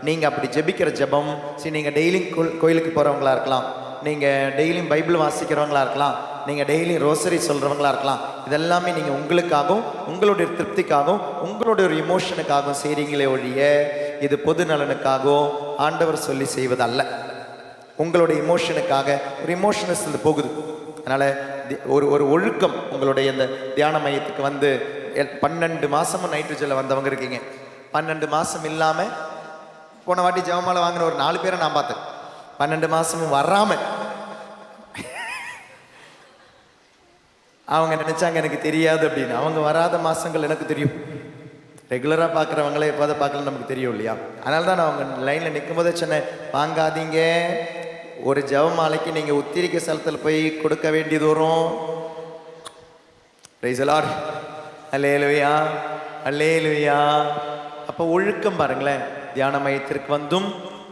நீங்கள் அப்படி ஜெபிக்கிற ஜெபம், சரி, நீங்கள் டெய்லியும் கோயிலுக்கு போகிறவங்களா இருக்கலாம், நீங்கள் டெய்லியும் பைபிள் வாசிக்கிறவங்களா இருக்கலாம், நீங்கள் டெய்லியும் ரோசரி சொல்கிறவங்களா இருக்கலாம். இதெல்லாமே நீங்கள் உங்களுக்காகவும் உங்களுடைய திருப்திக்காகவும் உங்களுடைய ஒரு இமோஷனுக்காகவும் செய்கிறீங்களே ஒழிய இது பொது நலனுக்காகவும் ஆண்டவர் சொல்லி செய்வதல்ல. உங்களுடைய இமோஷனுக்காக ஒரு இமோஷனஸ் இது போகுது. அதனால் ஒரு ஒழுக்கம் உங்களுடைய இந்த தியான மையத்துக்கு வந்து 12 மாதமும் நைட்ரஜனில் வந்தவங்க இருக்கீங்க. 12 மாதம் இல்லாமல் போன வாட்டி ஜெபமாலை வாங்கின ஒரு 4 பேரை நான் பார்த்தேன். 12 மாதமும் வராமல் அவங்க நினைச்சாங்க எனக்கு தெரியாது அப்படின்னு. அவங்க வராத மாதங்கள் எனக்கு தெரியும். ரெகுலராக பார்க்குறவங்களே எப்போதை பார்க்கல நமக்கு தெரியும் இல்லையா? அதனால தான் நான் அவங்க லைனில் நிற்கும் போதே சொன்னேன், வாங்காதீங்க. ஒரு ஜெபமாலைக்கு நீங்கள் உத்திரிக்கை ஸ்தலத்தில் போய் கொடுக்க வேண்டியது வரும். Praise the Lord. அல்லேலூயா, அல்லேலூயா. அப்போ ஒழுக்கம் பாருங்களேன். தியான மையத்திற்கு வந்தும்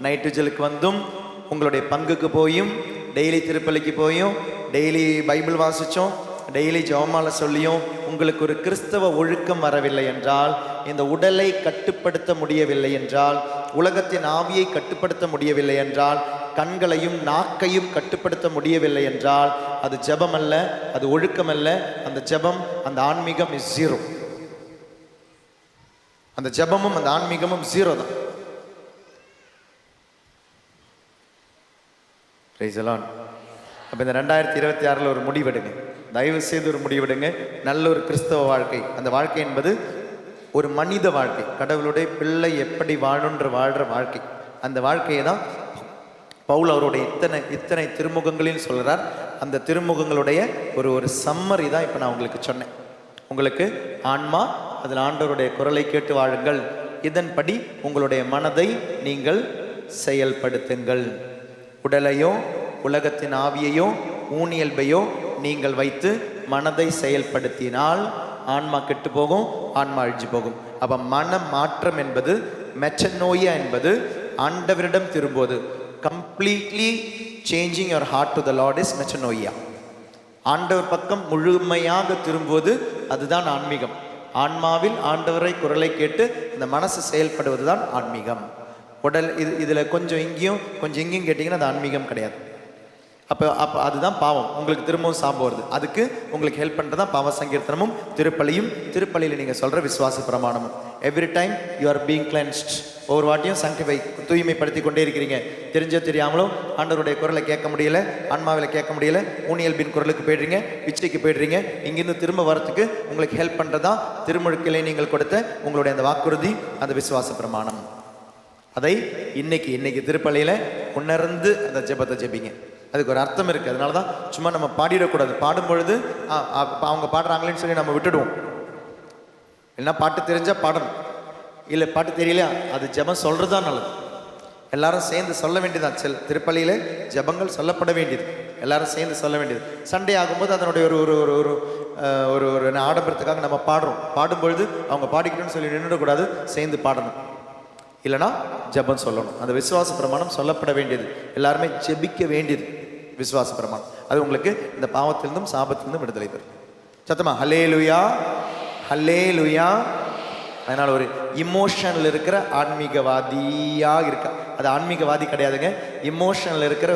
நைட்ரஜலுக்கு வந்தும் உங்களுடைய பங்குக்கு போயும் டெய்லி திருப்பலிக்கு போயும் டெய்லி பைபிள் வாசித்தோம் டெய்லி ஜெபமாலை சொல்லியும் உங்களுக்கு ஒரு கிறிஸ்தவ ஒழுக்கம் வரவில்லை என்றால், இந்த உடலை கட்டுப்படுத்த முடியவில்லை என்றால், உலகத்தின் ஆவியை கட்டுப்படுத்த முடியவில்லை என்றால், கண்களையும் நாக்கையும் கட்டுப்படுத்த முடியவில்லை என்றால் அது ஜெபம் அல்ல, அது ஒழுக்கம் அல்ல. அந்த ஜெபம் அந்த ஆன்மீகம் இஸ் ஜீரோ. அந்த ஜெபமும் அந்த ஆன்மீகமும் ஜீரோ தான். Price the lord. அப்போ இந்த 2026 ஒரு முடிவெடுங்க. தயவு செய்து ஒரு முடிவெடுங்க. நல்ல ஒரு கிறிஸ்தவ வாழ்க்கை. அந்த வாழ்க்கை என்பது ஒரு மனித வாழ்க்கை. கடவுளுடைய பிள்ளை எப்படி வாழணுன்ற வாழ்கிற வாழ்க்கை. அந்த வாழ்க்கையை தான் பவுல் அவருடைய இத்தனை திருமுகங்களில் சொல்கிறார். அந்த திருமுகங்களுடைய ஒரு சம்மரி தான் இப்போ நான் உங்களுக்கு சொன்னேன். உங்களுக்கு ஆன்மா, அதில் ஆண்டவருடைய குரலை கேட்டு வாழுங்கள். இதன்படி உங்களுடைய மனதை நீங்கள் செயல்படுத்துங்கள். உடலையோ உலகத்தின் ஆவியையோ ஊனியல்பையோ நீங்கள் வைத்து மனதை செயல்படுத்தினால் ஆன்மா கெட்டு போகும், ஆன்மா அழிஞ்சு போகும். அப்போ மன மாற்றம் என்பது, மெட்டனோயா என்பது ஆண்டவரிடம் திரும்புவது. Completely changing your heart to the lord is மெட்டனோயா. ஆண்டவர் பக்கம் முழுமையாக திரும்புவது, அதுதான் ஆன்மீகம். ஆன்மாவில் ஆண்டவரை குரலை கேட்டு இந்த மனசு செயல்படுவது தான் ஆன்மீகம். உடல் இதில் கொஞ்சம் இங்கேயும் கொஞ்சம் இங்கேயும் கேட்டிங்கன்னா அது ஆன்மீகம் கிடையாது. அப்போ அதுதான் பாவம். உங்களுக்கு திரும்பவும் சாபம் வருது. அதுக்கு உங்களுக்கு ஹெல்ப் பண்ணுறது தான் பாவ சங்கீர்த்தனமும் திருப்பலியும், திருப்பலியில் நீங்கள் சொல்கிற விசுவாச பிரமாணமும். Every time you are being cleansed. ஒவ்வொரு வாட்டியும் தூய்மைப்படுத்தி கொண்டே இருக்கிறீங்க. தெரிஞ்சோ தெரியாமலோ ஆண்டவருடைய குரலை கேட்க முடியல, ஆன்மாவில் கேட்க முடியல, ஊனியல்பின் குரலுக்கு போய்டுறீங்க, பிச்சைக்கு போய்டுறீங்க. இங்கிருந்து திரும்ப வரத்துக்கு உங்களுக்கு ஹெல்ப் பண்ணுறதான் திருமுழுக்கிலே நீங்கள் கொடுத்த உங்களுடைய அந்த வாக்குறுதி, அந்த விசுவாச பிரமாணம். அதை இன்னைக்கு திருப்பலியில் உணர்ந்து அந்த ஜெபத்தை ஜெபிங்க. அதுக்கு ஒரு அர்த்தம் இருக்குது. அதனால தான் சும்மா நம்ம பாடிடக்கூடாது. பாடும் பொழுது அவங்க பாடுறாங்களேன்னு சொல்லி நம்ம விட்டுடுவோம். இல்லைன்னா பாட்டு தெரிஞ்சால் பாடணும், இல்லை பாட்டு தெரியலையா அது ஜெபம் சொல்கிறது தான் நல்லது. எல்லாரும் சேர்ந்து சொல்ல வேண்டியதான். திருப்பலியில் ஜெபங்கள் சொல்லப்பட வேண்டியது, எல்லாரும் சேர்ந்து சொல்ல வேண்டியது. சண்டே ஆகும்போது அதனுடைய ஒரு ஆடம்பரத்துக்காக நம்ம பாடுறோம். பாடும்பொழுது அவங்க பாடிக்கிட்டோன்னு சொல்லி நின்றுடக்கூடாது, சேர்ந்து பாடணும். இல்லைனா ஜெபம் சொல்லணும். அந்த விசுவாச பிரமாணம் சொல்லப்பட வேண்டியது, எல்லாருமே ஜெபிக்க வேண்டியது விசுவாச பிரமாணம். அது உங்களுக்கு இந்த பாவத்திலிருந்தும் சாபத்திலிருந்தும் விடுதலை தரும். சத்தமா ஹல்லேலூயா, ஹல்லேலூயா. அதனால் ஒரு இமோஷனில் இருக்கிற ஆன்மீகவாதியாக இருக்கா. அது ஆன்மீகவாதி கிடையாதுங்க. இமோஷனில் இருக்கிற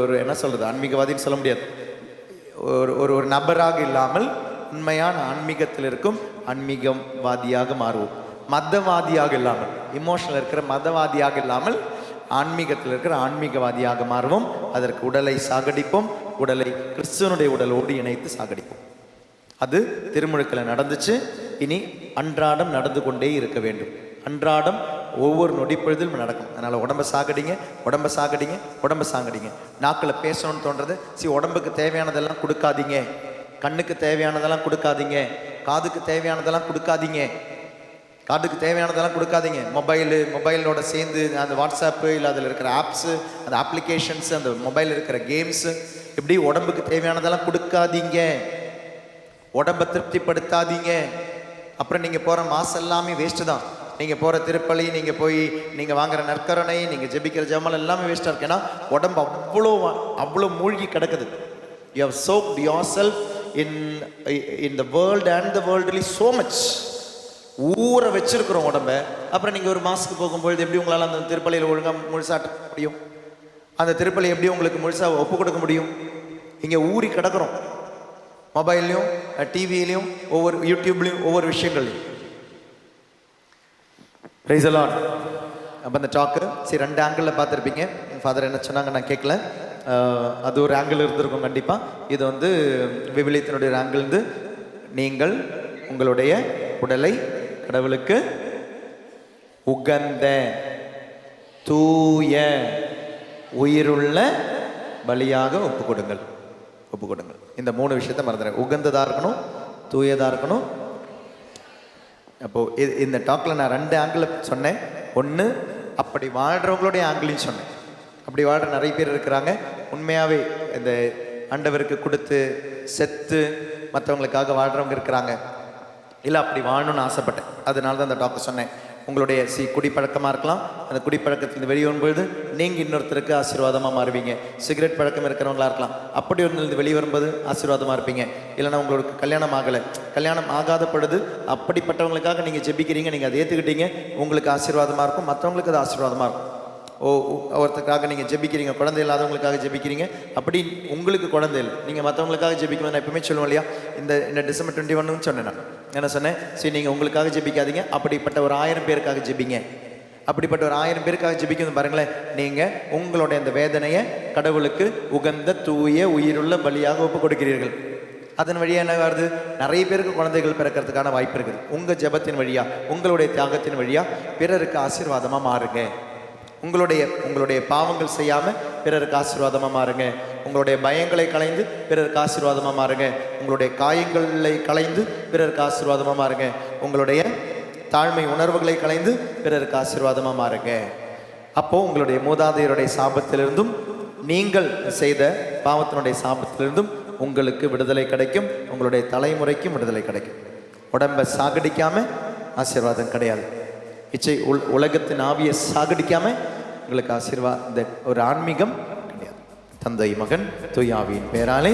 ஒரு என்ன சொல்கிறது, ஆன்மீகவாதின்னு சொல்ல முடியாது. ஒரு நபராக இல்லாமல் உண்மையான ஆன்மீகத்தில் இருக்கும் ஆன்மீகவாதியாக மாறுவோம். மதவாதியாக இல்லாமல், இமோஷனில் இருக்கிற மதவாதியாக இல்லாமல் ஆன்மீகத்தில் இருக்கிற ஆன்மீகவாதியாக மாறுவோம். அதற்கு உடலை சாகடிப்போம், உடலை கிறிஸ்துவனுடைய உடலோடு இணைத்து சாகடிப்போம். அது திருமுழுக்கில் நடந்துச்சு. இனி அன்றாடம் நடந்து கொண்டே இருக்க வேண்டும். அன்றாடம் ஒவ்வொரு நொடிப்பொழுதிலும் நடக்கும். அதனால் உடம்பை சாகடிங்க, உடம்பை சாகடிங்க, உடம்பை சாகடிங்க. நாக்கில் பேசணும்னு தோன்றது, உடம்புக்கு தேவையானதெல்லாம் கொடுக்காதீங்க, கண்ணுக்கு தேவையானதெல்லாம் கொடுக்காதீங்க, காதுக்கு தேவையானதெல்லாம் கொடுக்காதீங்க. காட்டுக்கு தேவையானதெல்லாம் கொடுக்காதீங்க. மொபைலோட சேர்ந்து அந்த வாட்ஸ்அப்பு இல்லை அதில் இருக்கிற ஆப்ஸு, அந்த அப்ளிகேஷன்ஸு, அந்த மொபைலில் இருக்கிற கேம்ஸு, இப்படி உடம்புக்கு தேவையானதெல்லாம் கொடுக்காதீங்க. உடம்பை திருப்திப்படுத்தாதீங்க. அப்புறம் நீங்கள் போகிற மாதம் எல்லாமே வேஸ்ட்டு தான். நீங்கள் போகிற திருப்பலி, நீங்கள் போய் நீங்கள் வாங்குகிற நற்கரணை, நீங்கள் ஜெபிக்கிற ஜெபம் எல்லாமே வேஸ்ட்டாக இருக்கு. ஏன்னா உடம்பு அவ்வளோ மூழ்கி கிடக்குது. You have soaked yourself in the world and the worldly so much. ஊற வச்சிருக்கிறோம் உடம்பை. அப்புறம் நீங்கள் ஒரு மாதத்துக்கு போகும்பொழுது எப்படி உங்களால் அந்த திருப்பலியில் ஒழுங்காக முழுசாட்ட முடியும்? அந்த திருப்பலி எப்படி உங்களுக்கு முழுசாக ஒப்பு கொடுக்க முடியும்? இங்கே ஊறி கிடக்கிறோம், மொபைல்லையும் டிவிலையும் ஒவ்வொரு யூடியூப்லையும் ஒவ்வொரு விஷயங்கள்லையும். Price the lord. அப்போ அந்த டாக்கு சரி 2 ஆங்கிளில் பார்த்துருப்பீங்க. ஃபாதர் என்ன சொன்னாங்க நான் கேட்கல. அது ஒரு ஆங்கிள் இருந்திருக்கும் கண்டிப்பாக. இது வந்து விவிலியத்தினுடைய ஒரு ஆங்கிள் இருந்து, நீங்கள் உங்களுடைய உடலை கடவுளுக்கு உகந்த தூய உயிருள்ள பலியாக ஒப்பு கொடுங்கள். இந்த 3 விஷயத்தை மறந்துடுறேன். உகந்ததாக இருக்கணும், தூயதாக இருக்கணும். அப்போது இந்த டாக்கில் நான் 2 ஆங்கிள் சொன்னேன். ஒன்று அப்படி வாழ்கிறவங்களுடைய ஆங்கிளையும் சொன்னேன். அப்படி வாழ்கிற நிறைய பேர் இருக்கிறாங்க. உண்மையாகவே இந்த ஆண்டவருக்கு கொடுத்து செத்து மற்றவங்களுக்காக வாழ்கிறவங்க இருக்கிறாங்க. இல்லை அப்படி வாழணும்னு ஆசைப்பட்டேன். அதனால தான் அந்த டாக்டர் சொன்னேன். உங்களுடைய குடிப்பழக்கமாக இருக்கலாம். அந்த குடிப்பழக்கத்திலிருந்து வெளியே வரும்பொழுது நீங்கள் இன்னொருத்தருக்கு ஆசீர்வாதமாக மாறுவீங்க. சிகரெட் பழக்கம் இருக்கிறவங்களா இருக்கலாம். அப்படி ஒன்றிலிருந்து வெளியே வரும்போது ஆசீர்வாதமாக இருப்பீங்க. இல்லைனா உங்களுக்கு கல்யாணம் ஆகலை, கல்யாணம் ஆகாத பொழுது அப்படிப்பட்டவங்களுக்காக நீங்கள் ஜெபிக்கிறீங்க, நீங்கள் அதை ஏற்றுக்கிட்டீங்க, உங்களுக்கு ஆசீர்வாதமாக இருக்கும், மற்றவங்களுக்கு அது ஆசீர்வாதமாக இருக்கும். ஒருத்தருக்காக நீங்கள் ஜெபிக்கிறீங்க, குழந்தை இல்லாதவங்களுக்காக ஜெபிக்கிறீங்க. அப்படி உங்களுக்கு குழந்தை இல்லை, நீங்கள் மற்றவங்களுக்காக ஜெபிக்கணும். நான் எப்பவுமே சொல்லுவோம் இல்லையா, இந்த டிசம்பர் 21 சொன்னேன். நான் என்ன சொன்னேன்? சரி, நீங்கள் உங்களுக்காக ஜெபிக்காதீங்க, அப்படிப்பட்ட ஒரு 1000 பேருக்காக ஜெபிங்க. அப்படிப்பட்ட ஒரு 1000 பேருக்காக ஜெபிக்கணும் பாருங்களேன். நீங்கள் உங்களுடைய அந்த வேதனையை கடவுளுக்கு உகந்த தூய உயிருள்ள பலியாக ஒப்பு கொடுக்கிறீர்கள். அதன் வழியாக என்ன வருது? நிறைய பேருக்கு குழந்தைகள் பிறக்கிறதுக்கான வாய்ப்பு இருக்குது. உங்கள் ஜெபத்தின் வழியாக, உங்களுடைய தியாகத்தின் வழியாக பிறருக்கு ஆசீர்வாதமாக மாறுங்க. உங்களுடைய பாவங்கள் செய்யாமல் பிறருக்கு ஆசீர்வாதமாக மாறுங்க. உங்களுடைய பயங்களை களைந்து பிறருக்கு ஆசீர்வாதமாக மாறுங்க. உங்களுடைய காயங்களை களைந்து பிறருக்கு ஆசீர்வாதமாக மாறுங்க. உங்களுடைய தாழ்மை உணர்வுகளை களைந்து பிறருக்கு ஆசீர்வாதமாக மாறுங்க. அப்போது உங்களுடைய மூதாதையருடைய சாபத்திலிருந்தும் நீங்கள் செய்த பாவத்தினுடைய சாபத்திலிருந்தும் உங்களுக்கு விடுதலை கிடைக்கும். உங்களுடைய தலைமுறைக்கும் விடுதலை கிடைக்கும். உடம்பை சாகடிக்காமல் ஆசீர்வாதம் கிடையாது. உலகத்தின் ஆவியை சாகடிக்காம உங்களுக்கு ஆசீர்வாத ஒரு ஆன்மீகம் கிடையாது. தந்தை, மகன், தூய ஆவியின் பெயராலே